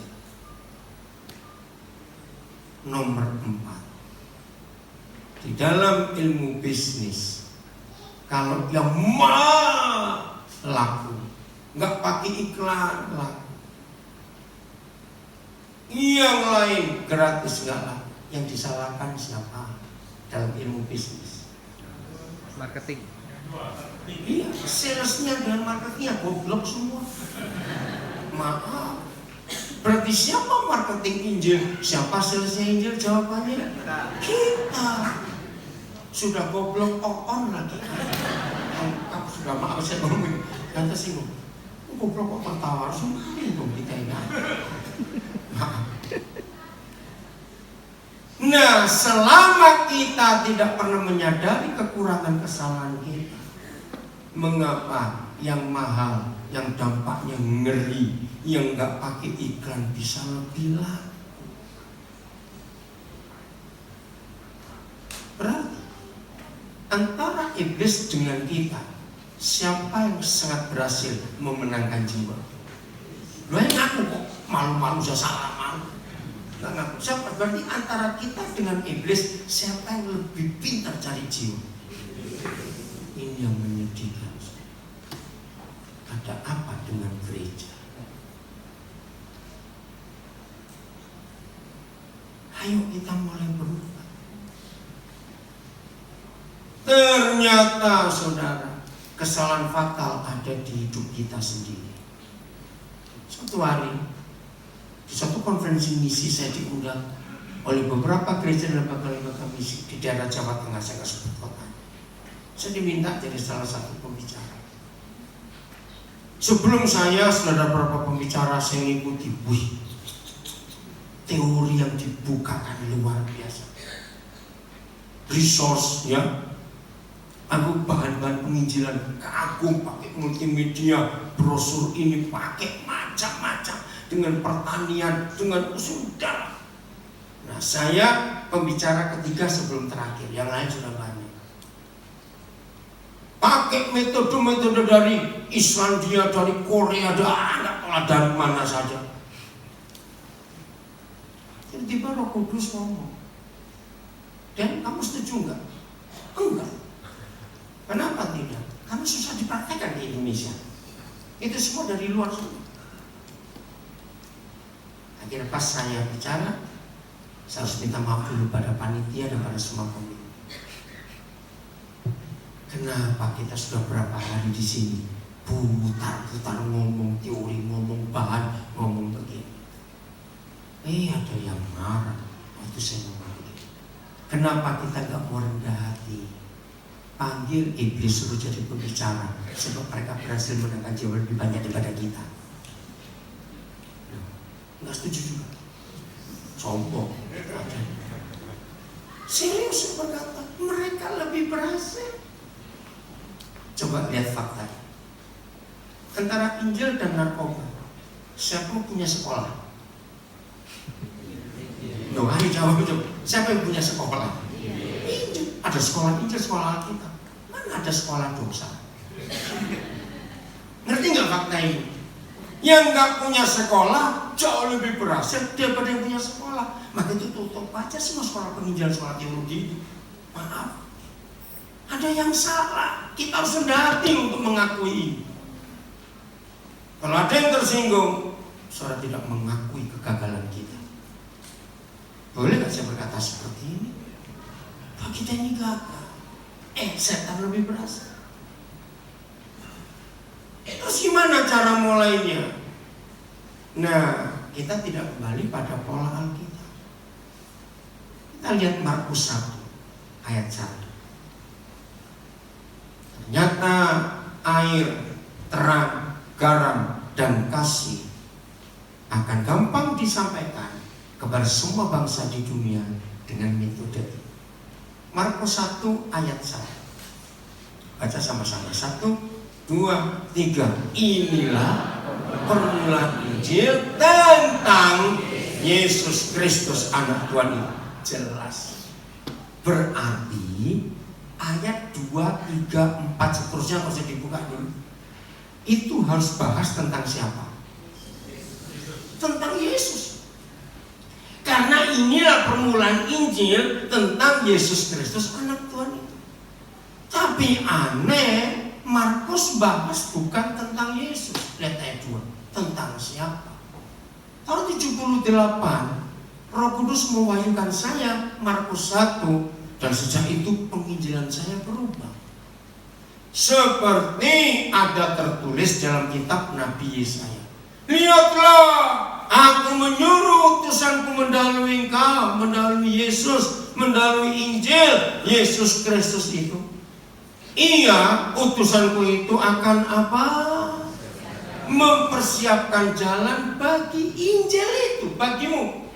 Nomor 4, di dalam ilmu bisnis, kalau yang laku, nggak pakai iklan laku, yang lain gratis nggak laku. Yang disalahkan siapa dalam ilmu bisnis? Marketing. Iya, salesnya dan marketingnya goblok semua. Maaf. Berarti siapa marketing Injil? Siapa salesnya Injil? Jawabannya kita. Sudah goblok on lagi. Lengkap sudah, maaf saya ngomong. Yang tersinggung. Goblok kok tertawa, harus main dong kita ini. Maaf. Nah, selama kita tidak pernah menyadari kekurangan kesalahan kita, mengapa yang mahal, yang dampaknya ngeri, yang nggak pakai iklan bisa lebih laku? Berarti antara iblis dengan kita, siapa yang sangat berhasil memenangkan jiwa? Lo yang ngaku kok malu-malu saya salah malu. Nggak ngaku. Siapa? Berarti antara kita dengan iblis, siapa yang lebih pintar cari jiwa? Ini yang menyedihkan. Ada apa dengan gereja? Ayo kita mulai berubah. Ternyata saudara, kesalahan fatal ada di hidup kita sendiri. Suatu hari di suatu konferensi misi saya diundang oleh beberapa gereja dan lembaga-lembaga misi di daerah Jawa Tengah, saya nggak sebut kota. Saya diminta jadi salah satu pembicara. Sebelum saya, saudara, beberapa pembicara saya mengikuti, teori yang dibukakan luar biasa. Resource ya, aku bahan-bahan penginjilan kagum, pakai multimedia, brosur ini pakai macam-macam, dengan pertanian, dengan sudah. Nah, saya pembicara ketiga sebelum terakhir, yang lain sudah banyak. Pakai metode-metode dari Islandia, dari Korea, dari mana saja. Tiba-tiba Roh Kudus ngomong, dan kamu setuju enggak? Enggak. Kenapa tidak? Karena susah dipraktekkan di Indonesia. Itu semua dari luar semua. Akhirnya pas saya bicara, saya harus minta maaf dulu pada panitia dan pada semua pemimpin. Kenapa kita sudah berapa hari di sini putar-putar ngomong teori, ngomong bahan, ngomong begini? Ada yang marah. Itu saya ngomong begini. Kenapa kita nggak mau rendah hati? Panggil iblis suruh jadi pembicara, sebab mereka berhasil menangkan jiwa lebih banyak daripada kita. Nggak setuju juga. Sombong. Serius berkata, mereka lebih berhasil. Coba lihat fakta. Antara Injil dan narkoba, siapa yang punya sekolah? Ayo jawab itu. Siapa yang punya sekolah? Injil. Ada sekolah Injil, sekolah Alkitab. Mana ada sekolah dosa? Ngerti nggak fakta ini? Yang nggak punya sekolah jauh lebih berhasil daripada yang punya sekolah. Maka itu tutup aja semua sekolah penginjilan, sekolah teologi. Maaf, ada yang salah. Kita harus rendah hati untuk mengakui. Kalau ada yang tersinggung, saudara tidak mengakui kegagalan kita. Boleh nggak saya berkata seperti ini? Apa kita ini gagal? Setan lebih berasa. Terus gimana cara mulainya? Nah, kita tidak kembali pada pola Alkitab. Kita lihat Markus 1 ayat 1. Ternyata air, terang, garam, dan kasih akan gampang disampaikan kepada semua bangsa di dunia dengan metode ini. Markus 1 ayat 1. Baca sama-sama. 1, 2, 3. Inilah permulaan Injil tentang Yesus Kristus anak Tuhan itu. Jelas. Berarti ayat 2, 3, 4 seterusnya harus dibuka dulu. Itu harus bahas tentang siapa? Tentang Yesus. Karena inilah permulaan Injil tentang Yesus Kristus anak Tuhan itu. Tapi aneh, Markus bahas bukan tentang Yesus. Lihat ayat 2. Tentang siapa? Tahun 78 Roh Kudus mewahyukan saya Markus 1. Dan sejak itu penginjilan saya berubah. Seperti ada tertulis dalam kitab Nabi Yesaya. Lihatlah, aku menyuruh utusanku mendahului engkau, mendahului Yesus, mendahului Injil Yesus Kristus itu. Iya, utusanku itu akan apa? Mempersiapkan jalan bagi Injil itu, bagimu.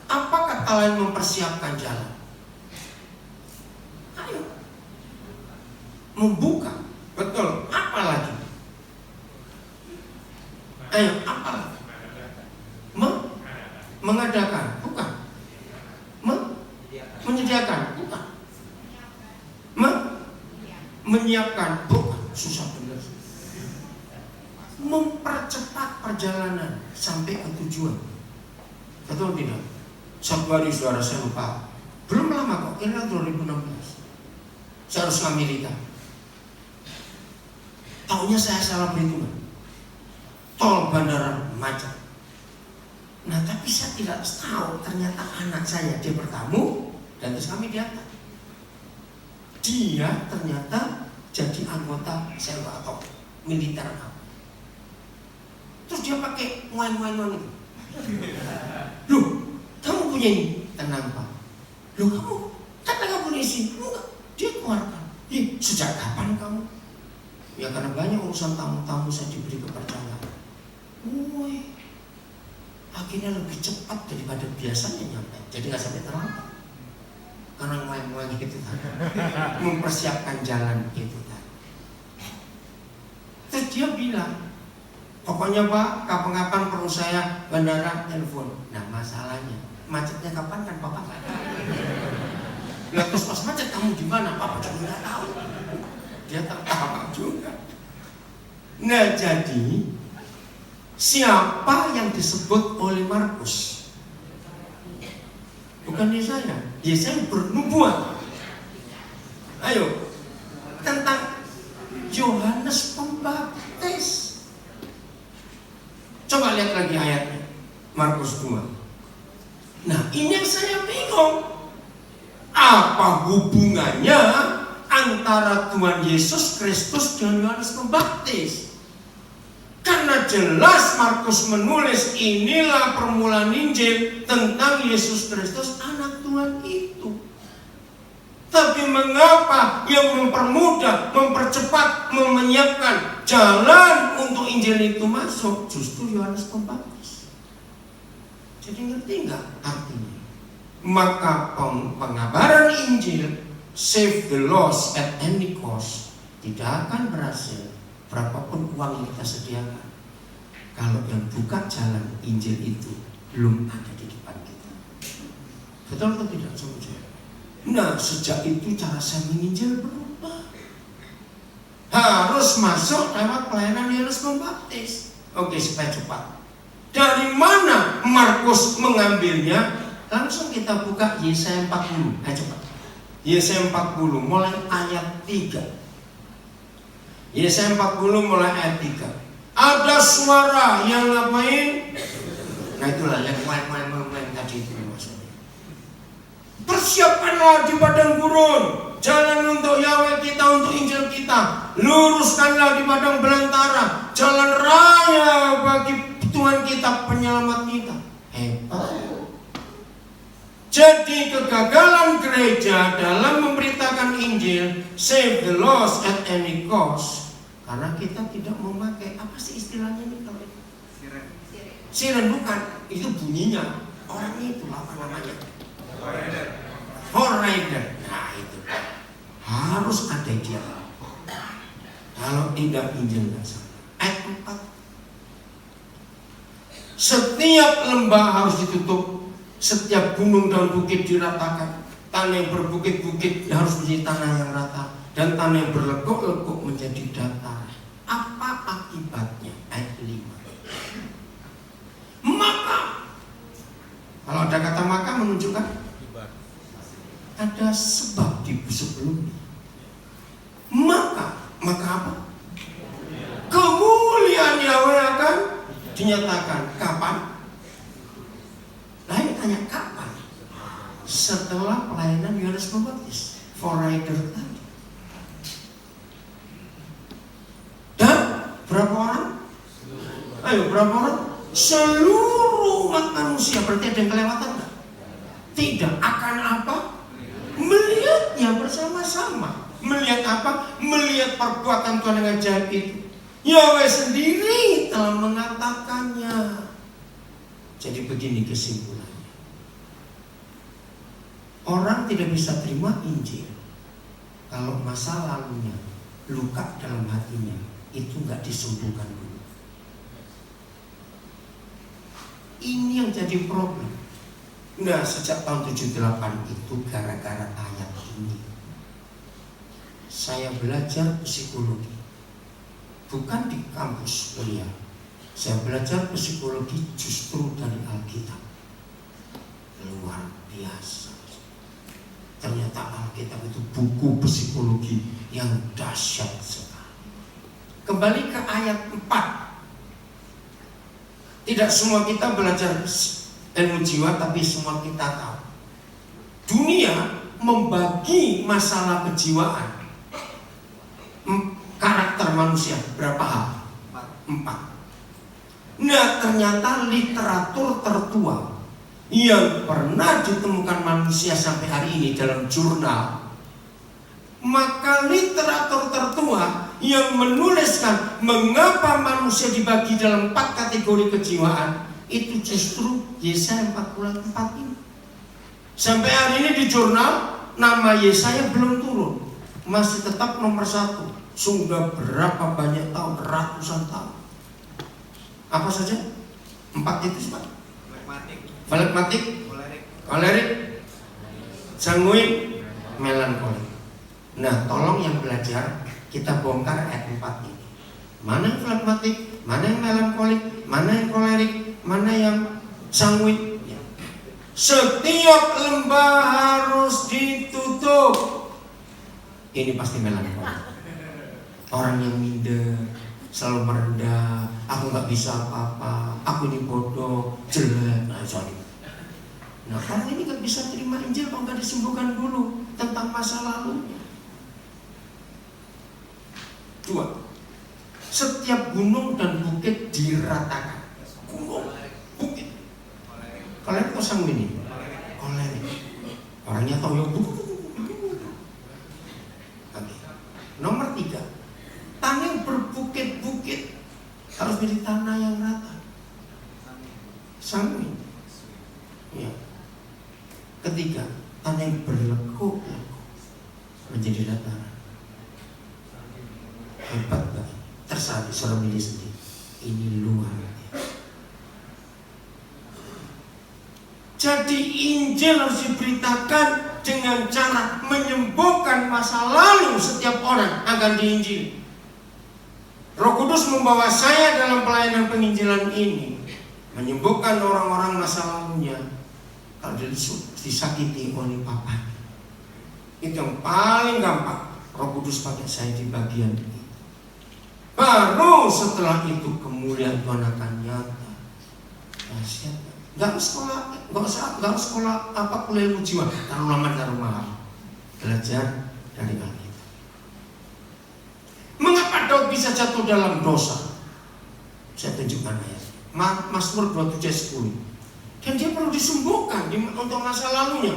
Apa kata lain mempersiapkan jalan? Ayo, membuka. Betul, apa lagi? Ayo, apa lagi? Mengadakan, bukan? Menyediakan, bukan? Menyiapkan, bukan? Susah benar. Mempercepat perjalanan sampai ke tujuan. Betul tidak? Satu hari saudara saya lupa. Belum lama kok, kira 2016. Saya harus ke Amerika. Taunya saya salah perhitungan. Tol bandara macet. Nah, tapi saya tidak tahu ternyata anak saya dia bertamu dan terus kami diantar. Dia ternyata jadi anggota, saya nggak tahu, militer apa. Terus dia pakai wine itu. Loh, kamu punya ini? Tenang Pak. Loh, kamu kata kamu punya isi? Enggak, dia keluarkan. Sejak kapan kamu? Ya karena banyak urusan tamu-tamu saya diberi kepercayaan. Woi, akhirnya lebih cepat daripada biasanya nyampe. Jadi nggak sampai terlambat. Karena ngoeng-ngoeng gitu tadi. Mempersiapkan jalan itu tadi. Terus dia bilang, pokoknya Pak, kapan-kapan perlu saya bandara telepon. Nah masalahnya, macetnya kapan kan Bapak nggak tahu. Ya terus pas macet kamu di mana? Bapak juga nggak tahu. Dia tertawa juga. Nah jadi siapa yang disebut oleh Markus? Bukan Yesaya. Yesaya bernubuat. Ayo, tentang Yohanes Pembaptis. Coba lihat lagi ayatnya, Markus 2. Nah ini yang saya bingung. Apa hubungannya antara Tuhan Yesus Kristus dengan Yohanes Pembaptis? Karena jelas Markus menulis inilah permulaan Injil tentang Yesus Kristus anak Tuhan itu. Tapi mengapa yang mempermudah, mempercepat, menyiapkan jalan untuk Injil itu masuk justru Yohanes Pembaptis? Jadi ngerti nggak artinya? Maka pengabaran Injil save the lost at any cost tidak akan berhasil berapapun uang yang kita sediakan kalau yang buka jalan Injil itu belum ada di depan kita. Betul atau tidak saudara? Nah sejak itu cara saya menginjil berubah. Harus masuk lewat pelayanan Yohanes Pembaptis. Oke, supaya cepat. Dari mana Markus mengambilnya? Langsung kita buka Yesaya 40. Ayo cepat. Yesaya 40 mulai ayat 3. Yesaya 40 mulai ayat 3. Ada suara yang ngapain? Nah itulah yang main tadi itu maksudnya. Persiapkan Luruskanlah di padang gurun jalan untuk Yahweh kita, untuk Injil kita. Luruskanlah di padang belantara jalan raya bagi Tuhan kita, penyelamat kita. Hebat. Jadi kegagalan gereja dalam memberitakan Injil, save the lost at any cost, karena kita tidak memakai, apa sih istilahnya ini kalau itu? Siren bukan, itu bunyinya. Orangnya itu apa namanya? Rider. Nah itu harus ada dia. Kalau tidak Injil nggak sama. Ayat 4. Setiap lembah harus ditutup, setiap gunung dan bukit diratakan. Tanah yang berbukit-bukit harus menjadi tanah yang rata, dan tanah yang berlekuk-lekuk menjadi datar. Apa akibatnya? Ayat 5. Maka, kalau ada kata maka menunjukkan ada sebab di sebelumnya. Maka apa? Kemuliaan Yahweh akan dinyatakan. Kapan? Lain tanya kapan? Setelah pelayanan Yohanes Pembaptis, forerunner tadi. Dan berapa orang? Ayo, berapa orang? Seluruh umat manusia. Berarti ada yang kelewatan enggak? Tidak. Akan apa? Melihatnya bersama-sama. Melihat apa? Melihat perbuatan Tuhan yang ajaib itu. Yahweh sendiri telah mengatakannya. Jadi begini kesimpulannya. Orang tidak bisa terima Injil kalau masa lalunya, luka dalam hatinya itu nggak disembuhkan dulu. Ini yang jadi problem. Nah, sejak tahun 78 itu gara-gara ayat ini saya belajar psikologi. Bukan di kampus kuliah. Saya belajar psikologi justru dari Alkitab. Luar biasa. Ternyata Alkitab itu buku psikologi yang dahsyat sekali. Kembali ke ayat 4. Tidak semua kita belajar ilmu jiwa, tapi semua kita tahu dunia membagi masalah kejiwaan, karakter manusia berapa hal? 4. Nah, ternyata literatur tertua yang pernah ditemukan manusia sampai hari ini dalam jurnal, maka literatur tertua yang menuliskan mengapa manusia dibagi dalam 4 kategori kejiwaan itu justru Yesaya 44 ini. Sampai hari ini di jurnal nama Yesaya belum turun, masih tetap nomor 1. Sudah berapa banyak tahun, ratusan tahun. Apa saja? 4 itu Pak. Flegmatik, kolerik, sanguin, melankolik. Nah, tolong yang belajar kita bongkar ayat 4 ini. Mana yang flegmatik, mana yang melankolik, mana yang kolerik, mana yang sanguin. Setiap lembah harus ditutup. Ini pasti melankolik. Orang yang minder, selalu merendah, aku gak bisa apa-apa, aku ini bodoh, jelek, Nah, orang ini gak bisa terima Injil kalau gak disembuhkan dulu tentang masa lalunya. 2. Setiap gunung dan bukit diratakan. Gunung, bukit. Kalian kosong ini? Kolerik. Orangnya tahu ya. Oke. Nomor 3. Tanah yang berbukit-bukit harus menjadi tanah yang rata. Sanguin. Ya. Ketiga, tanah yang berlekuk-lekuk menjadi dataran. Hebat gak? Terserah disuruh milih sendiri. Ini luar biasa. Jadi Injil harus diberitakan dengan cara menyembuhkan masa lalu setiap orang akan diinjil. Roh Kudus membawa saya dalam pelayanan penginjilan ini, menyembuhkan orang-orang masa lalunya kalau disakiti oleh papa. Itu yang paling gampang. Roh Kudus pakai saya di bagian ini. Baru setelah itu kemuliaan Tuhan akan nyata. Dahsyat. Nggak harus sekolah apa kuliah ilmu jiwa, terlalu lama terlalu mahal. Belajar dari Alkitab. Mengapa Daud bisa jatuh dalam dosa? Saya tunjukkan ayat. Mazmur 27:10. Dan dia perlu disembuhkan untuk masa lalunya.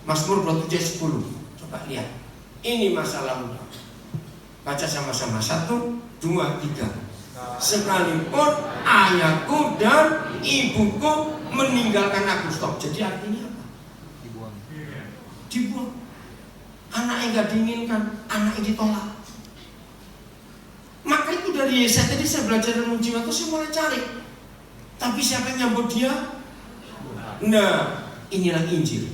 Mazmur 27:10. Coba lihat. Ini masa lalu. Baca sama-sama. 1, 2, 3. Sekalipun ayahku dan ibuku meninggalkan aku. Stop. Jadi artinya apa? Dibuang. Anak yang gak diinginkan, anak yang ditolak. Maka itu dari Yesaya tadi saya belajar ilmu jiwa itu saya mulai cari. Tapi siapa yang nyambut dia? Nah, inilah Injil.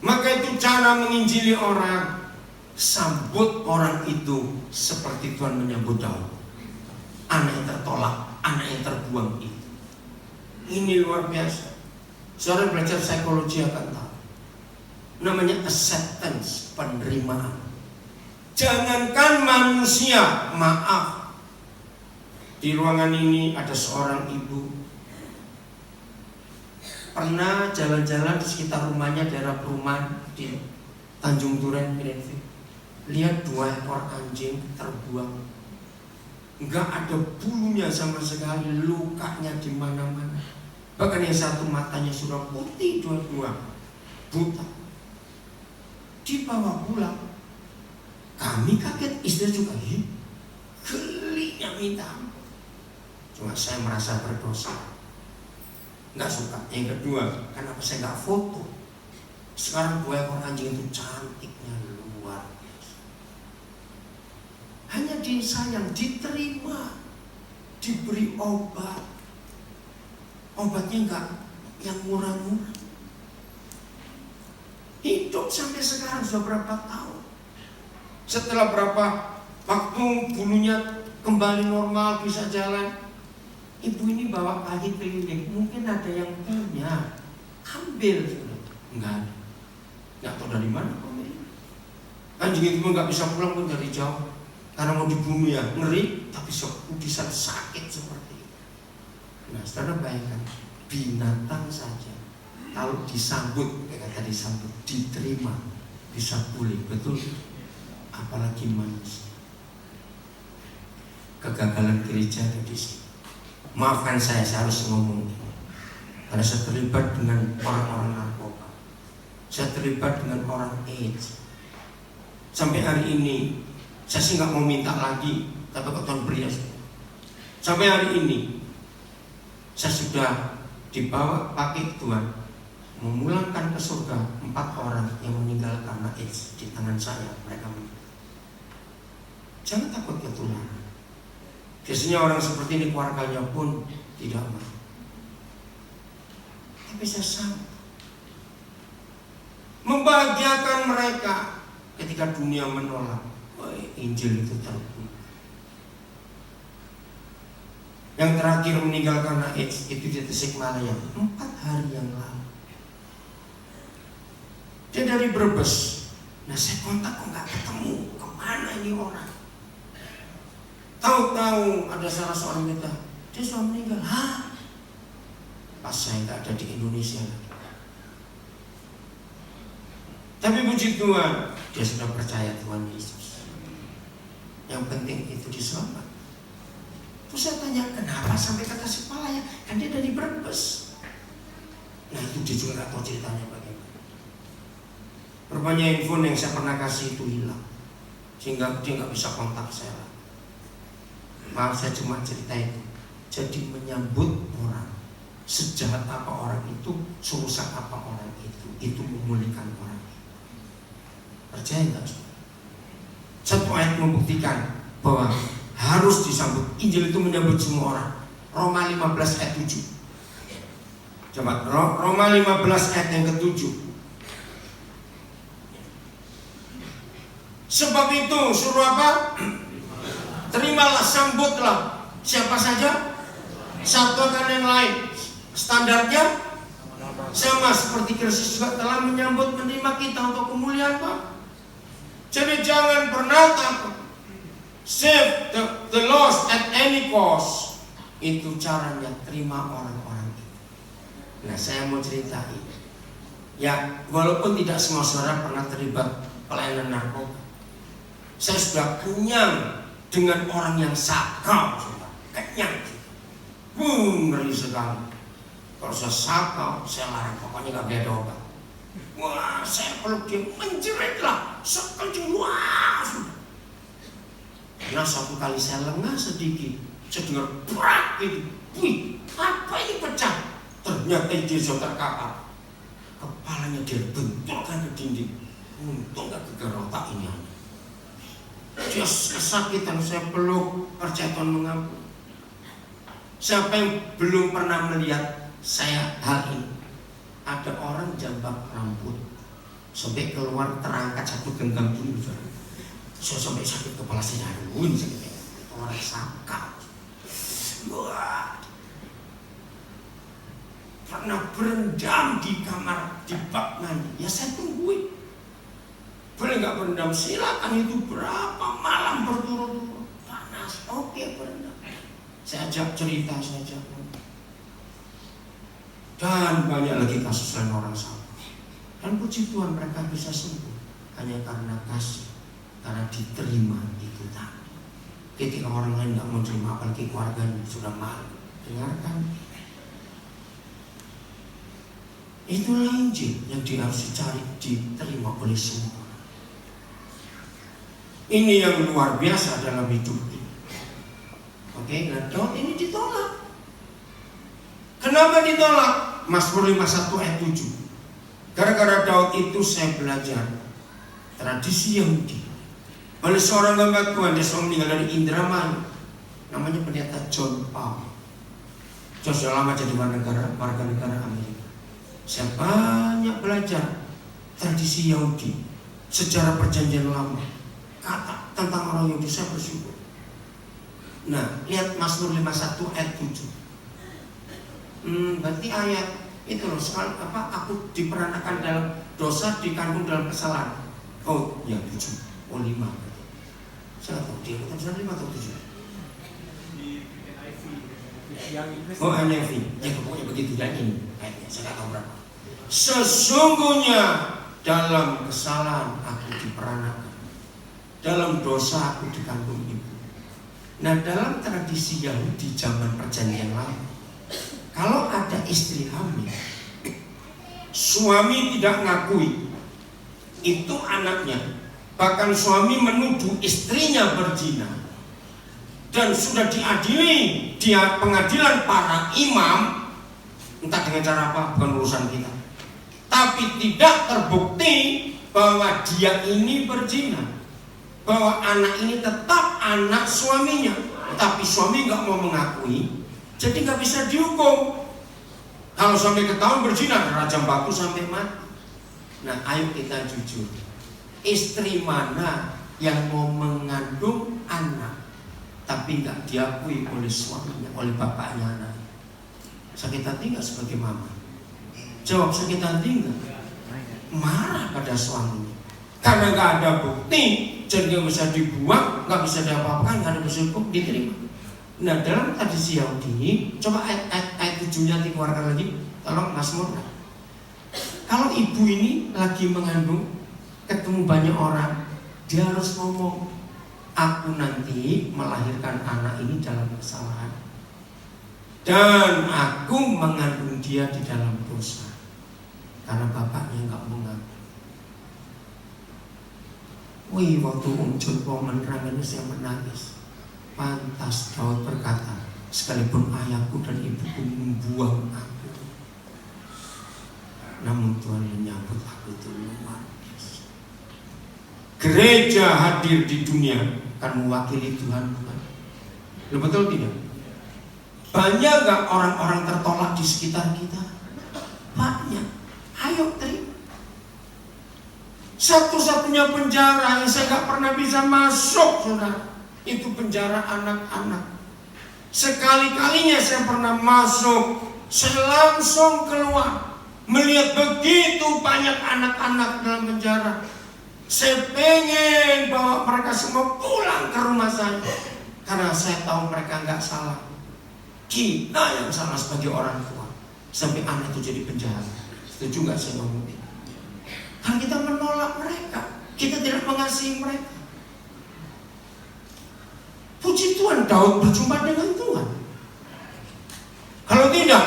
Maka itu cara menginjili orang. Sambut orang itu seperti Tuhan menyambut Daud. Anak yang tertolak, anak yang terbuang itu. Ini luar biasa. Saudara belajar psikologi akan tahu. Namanya acceptance, penerimaan. Jangankan manusia, maaf. Di ruangan ini ada seorang ibu pernah jalan-jalan di sekitar rumahnya, daerah perumahan di Tanjung Duren, Greenfield. Lihat 2 ekor anjing terbuang. Enggak ada bulunya sama sekali, lukanya di mana-mana. Bahkan yang satu matanya sudah putih, dua-dua buta. Dibawa pulang. Kami kaget, istri juga gelinya minta. Cuma saya merasa berdosa, nggak suka. Yang kedua, kenapa saya nggak foto? Sekarang 2 ekor anjing itu cantiknya luar biasa. Hanya disayang, diterima, diberi obat. Obatnya nggak yang murah-murah. Hidup sampai sekarang sudah berapa tahun. Setelah berapa waktu bulunya kembali normal, bisa jalan. Ibu ini bawa pagi keliling. Mungkin ada yang punya, ambil. Enggak ada. Nggak tahu dari mana pemilik. Anjing itu nggak bisa pulang pun dari jauh. Karena mau dibunuh ya, ngeri. Tapi bisa sakit seperti itu. Nah, saudara bayangkan, binatang saja kalau disambut, kayak tadi disambut, diterima, bisa pulih, betul? Apalagi manusia. Kegagalan gereja ada di sini. Maafkan saya harus ngomong ini. Karena saya terlibat dengan orang-orang narkoba. Saya terlibat dengan orang AIDS. Sampai hari ini, saya sih nggak mau minta lagi, tapi kok Tuhan beri ya. Sampai hari ini, saya sudah dibawa pakai Tuhan memulangkan ke surga 4 orang yang meninggal karena AIDS di tangan saya. Mereka meninggal. Jangan takut ketularan. Biasanya orang seperti ini keluarganya pun tidak mau. Tapi saya sanggup membahagiakan mereka ketika dunia menolak. Injil itu terbuka. Yang terakhir meninggal karena AIDS itu di Tasikmalaya 4 hari yang lalu. Dia dari Brebes. Nah, saya kontak kok nggak ketemu. Kemana ini orang? Tahu-tahu ada salah seorang kita, dia sudah meninggal. Hah? Pas saya nggak ada di Indonesia lagi. Tapi puji Tuhan, dia sudah percaya Tuhan Yesus. Yang penting itu diselamat. Terus saya tanya, kenapa sampai ke Tasikmalaya? Kan dia dari Brebes. Nah, itu dia juga nggak tahu ceritanya bagaimana. Rupanya handphone yang saya pernah kasih itu hilang, sehingga dia nggak bisa kontak saya. Maaf, saya cuma cerita itu. Jadi menyambut orang, sejahat apa orang itu, serusak apa orang itu memulihkan orang itu. Percaya nggak? Satu ayat membuktikan bahwa harus disambut. Injil itu menyambut semua orang. Roma 15 ayat 7. Coba Roma 15 ayat yang ke-7. Sebab itu suruh apa? Terimalah, sambutlah siapa saja, satu akan yang lain. Standarnya sama seperti Kristus juga telah menyambut menerima kita untuk kemuliaan Bapa. Jadi jangan pernah takut. Save the lost at any cost. Itu caranya, terima orang-orang itu. Nah, saya mau ceritain. Ya, walaupun tidak semua saudara pernah terlibat pelayanan narkoba, saya sudah kenyang dengan orang yang sakau, saudara. Kenyang. Ngeri sekali. Kalau saya sakau, saya larang, pokoknya gak boleh ada obat. Wah, saya peluk dia, menjeritlah sekejap. Wah, sudah. Karena satu kali saya lengah sedikit, saya dengar brak gitu. Wih, apa ini pecah? Ternyata dia sudah terkapar. Kepalanya dia benturkan ke dinding. Untung gak gegar otak ini. Dia kesakitan, saya peluk, percaya Tuhan mengampuni. Siapa yang belum pernah melihat saya hal ini? Ada orang jambak rambut sampai keluar terangkat satu genggam dulu. Saya sampai sakit kepala saya haruin sakitnya. Orang sakau. Wah. Pernah berendam di kamar di bak mandi, ya saya tungguin. Boleh nggak berendam? Silakan, itu berapa malam berturut-turut panas, oke berendam. Saya ajak cerita, saya ajak ngomong. Dan banyak lagi kasus lain orang sama. Dan puji Tuhan mereka bisa sembuh hanya karena kasih, karena diterima itu tadi. Ketika orang lain nggak mau terima, apalagi keluarganya sudah malu, dengarkan. Itulah Injil yang harus dicari, diterima oleh semua. Ini yang luar biasa dalam hidup ini. Oke, nah Daud ini ditolak. Kenapa ditolak? Mazmur 51 ayat 7. Gara-gara Daud itu saya belajar tradisi Yahudi. Oleh seorang hamba Tuhan, dia seorang meninggal dari Indramayu, namanya pendeta John Paul. Dia sudah lama jadi warga negara Amerika. Saya banyak belajar tradisi Yahudi, sejarah perjanjian lama, kata tentang orang Yahudi, saya bersyukur. Nah, lihat Mazmur 51 ayat 7. Berarti ayat itu loh, sekali apa? Aku diperanakan dalam dosa, dikandung dalam kesalahan. Oh, ya 7. Oh 5. Saya tahu dia kata 5 atau 7. Oh, NIV. Ya pokoknya begitu dan ini. Saya nggak tahu berapa. Sesungguhnya dalam kesalahan aku diperanakan, dalam dosa aku dikandung ibu. Nah, dalam tradisi Yahudi zaman perjanjian lama, kalau ada istri hamil, suami tidak ngakui itu anaknya, bahkan suami menuduh istrinya berzina, dan sudah diadili di pengadilan para imam, entah dengan cara apa, bukan urusan kita, tapi tidak terbukti bahwa dia ini berzina, bahwa anak ini tetap anak suaminya, tapi suami nggak mau mengakui, jadi nggak bisa dihukum. Kalau sampai ketahuan berzina, rajam batu sampai mati. Nah, ayo kita jujur, istri mana yang mau mengandung anak tapi nggak diakui oleh suaminya, oleh bapaknya anak? Sakit hati nggak sebagai mama? Jawab, sakit hati nggak? Marah pada suaminya karena nggak ada bukti, jadi nggak bisa dibuang, nggak bisa diapa-apakan, nggak ada bisa hukum, diterima. Nah, dalam tradisi Yahudi, coba ayat 7-nya dikeluarkan lagi, tolong Mazmur. Kalau ibu ini lagi mengandung, ketemu banyak orang, dia harus ngomong, aku nanti melahirkan anak ini dalam kesalahan, dan aku mengandung dia di dalam dosa, karena bapaknya nggak mengaku. Wih, waktu John Paul menerangkan saya menangis. Pantas Daud berkata, sekalipun ayahku dan ibuku membuang aku, namun Tuhan menyambut aku. Itu luar biasa. Gereja hadir di dunia kan mewakili Tuhan, bukan? Betul tidak? Banyak gak orang-orang tertolak di sekitar kita? Banyak. Ayo terima. Satu-satunya penjara yang saya gak pernah bisa masuk, saudara, itu penjara anak-anak. Sekali-kalinya saya pernah masuk, saya langsung keluar, melihat begitu banyak anak-anak dalam penjara. Saya pengen bawa mereka semua pulang ke rumah saya, karena saya tahu mereka nggak salah. Kita yang salah sebagai orang tua. sampai anak itu jadi penjahat. Setuju nggak saya ngomong ini? Kalau kita menolak mereka, kita tidak mengasihi mereka. Puji Tuhan, Daud berjumpa dengan Tuhan. Kalau tidak,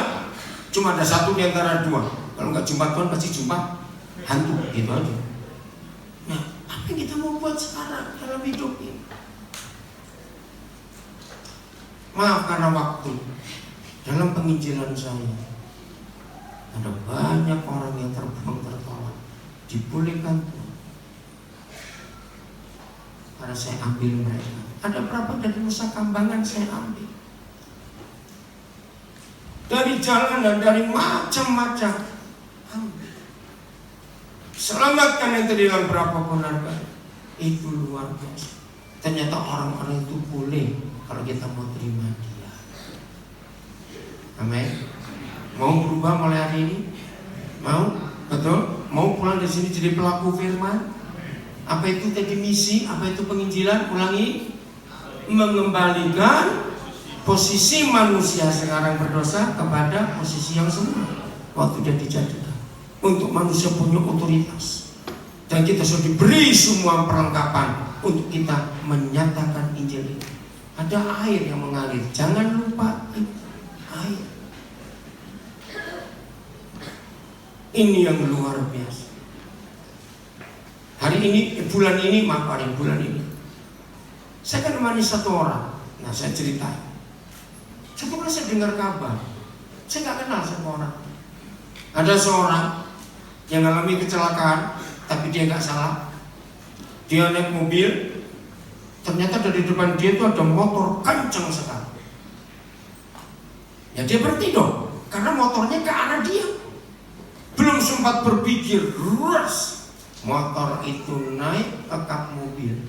cuma ada satu di antara dua. Kalau nggak jumpa Tuhan, pasti jumpa hantu, gitu aja. Nah, apa yang kita mau buat sekarang dalam hidup ini? Maaf karena waktu. Dalam penginjilan saya, ada banyak orang yang terbuang tertolak, dipulihkan Tuhan. Karena saya ambil mereka. Ada berapa dari Nusa Kambangan saya ambil, dari jalan dan dari macam-macam ambil. Selamatkan yang terhilang berapapun harga. Itu luar biasa. Ternyata orang-orang itu boleh kalau kita mau terima dia. Amin. Mau berubah mulai hari ini? Mau? Betul? Mau pulang dari sini jadi pelaku firman? Apa itu tadi misi? Apa itu penginjilan? Ulangi. Mengembalikan posisi manusia sekarang berdosa kepada posisi yang semula waktu dia dijadikan. Untuk manusia punya otoritas. Dan kita sudah diberi semua perlengkapan untuk kita menyatakan Injil ini. Ada air yang mengalir. Jangan lupa air. Ini yang luar biasa. Hari ini, bulan ini, bulan ini saya kan menemani satu orang. Nah, saya cerita. Satu kali saya dengar kabar, saya nggak kenal sama orang. Ada seorang yang mengalami kecelakaan, tapi dia nggak salah. Dia naik mobil, ternyata dari depan dia itu ada motor kencang sekali. Ya dia berhenti dong, karena motornya ke arah dia. Belum sempat berpikir, ruas motor itu naik ke kap mobil.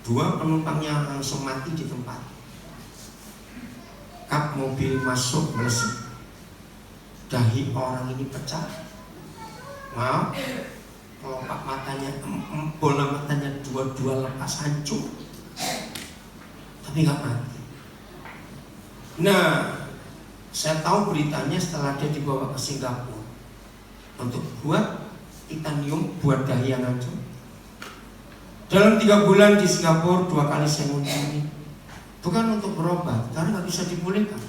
Dua penumpangnya langsung mati di tempat. Kap mobil masuk meleset. Dahi orang ini pecah. Maaf, kelopak matanya, bola matanya dua-dua lepas hancur. Tapi nggak mati. Nah, saya tahu beritanya setelah dia dibawa ke Singapura untuk buat titanium buat dahi yang hancur. Dalam 3 bulan di Singapura 2 kali saya mengunjungi. Bukan untuk berobat, karena nggak bisa dipulihkan.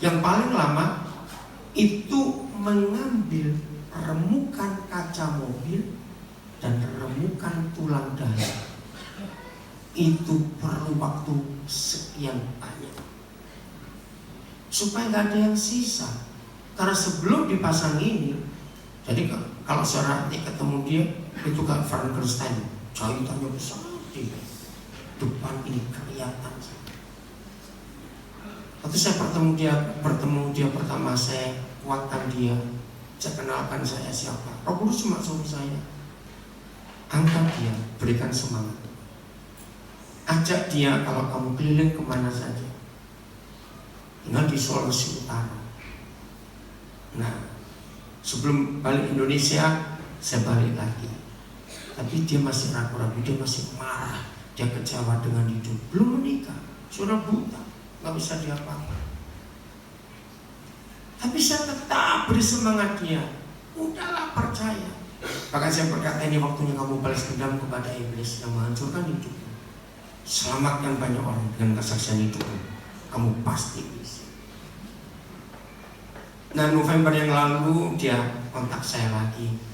Yang paling lama itu mengambil remukan kaca mobil dan remukan tulang dahi. Itu perlu waktu sekian banyak supaya nggak ada yang sisa. Karena sebelum dipasang ini, jadi kalau saudara nanti ketemu dia, itu kan Frankenstein. Jahitannya besar di depan ini kelihatan. Waktu saya bertemu dia pertama, saya kuatkan dia, saya kenalkan saya siapa. Roh Kudus cuma suruh saya angkat dia, berikan semangat, ajak dia kalau kamu keliling kemana saja, tinggal di Sulawesi Utara. Nah, sebelum balik Indonesia, saya balik lagi. Tapi dia masih ragu-ragu, dia masih marah, dia kecewa dengan hidup. Belum menikah, sudah buta, nggak bisa diapa-apa. Tapi saya tetap beri semangat dia. Udahlah, percaya. Bahkan saya berkata, ini waktunya kamu balas dendam kepada iblis yang menghancurkan hidupmu. Selamatkan banyak orang dengan kesaksian hidupmu. Kamu pasti bisa. Nah, November yang lalu dia kontak saya lagi.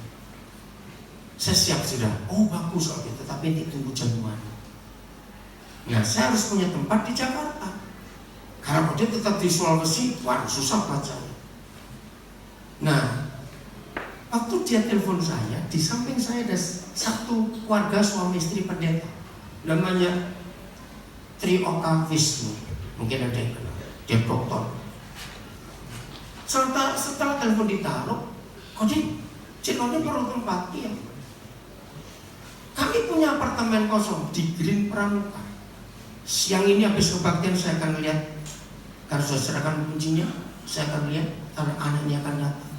Saya siap sudah. Oh bagus kalau gitu, tapi nanti tunggu Januari. Nah, saya harus punya tempat di Jakarta. Kalau dia tetap di Sulawesi, wah susah buat saya. Nah, waktu dia telepon saya, di samping saya ada satu keluarga suami istri pendeta, namanya Trioka Wisnu. Mungkin ada yang kenal. Dia dokter. Setelah telepon ditaruh, kok dia Cikone perlu tempat, iya. Kami punya apartemen kosong di Green Pramuka. Siang ini habis kebaktian saya akan lihat. Karena saya serahkan kuncinya, saya akan lihat karena anaknya akan datang.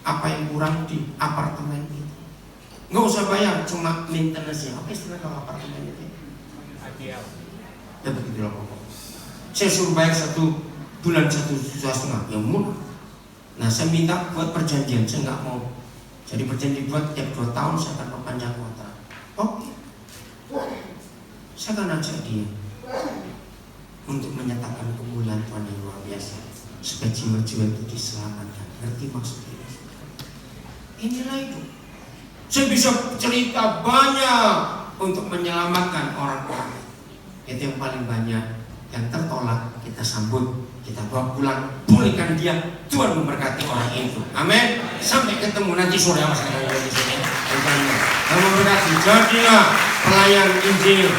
Apa yang kurang di apartemen itu? Nggak usah bayar, cuma maintenance-nya. Apa istilah kalau apartemen itu? Ya begitu lah pokoknya. Saya suruh bayar 1 bulan 1,5 juta, yang murah. Nah, saya minta buat perjanjian, saya nggak mau. Jadi perjanjian buat tiap 2 tahun saya akan perpanjang kontrak. Oke. Saya akan ajak dia untuk menyatakan kemuliaan Tuhan yang luar biasa, supaya jiwa-jiwa itu diselamatkan. Ngerti maksudnya? Inilah itu. Saya bisa cerita banyak untuk menyelamatkan orang-orang. Itu yang paling banyak. Yang tertolak kita sambut, kita bawa pulang, pulihkan dia. Tuhan memberkati orang itu. Amin. Sampai ketemu nanti sore, mas. Tuhan memberkati. Jadilah pelayan Injil.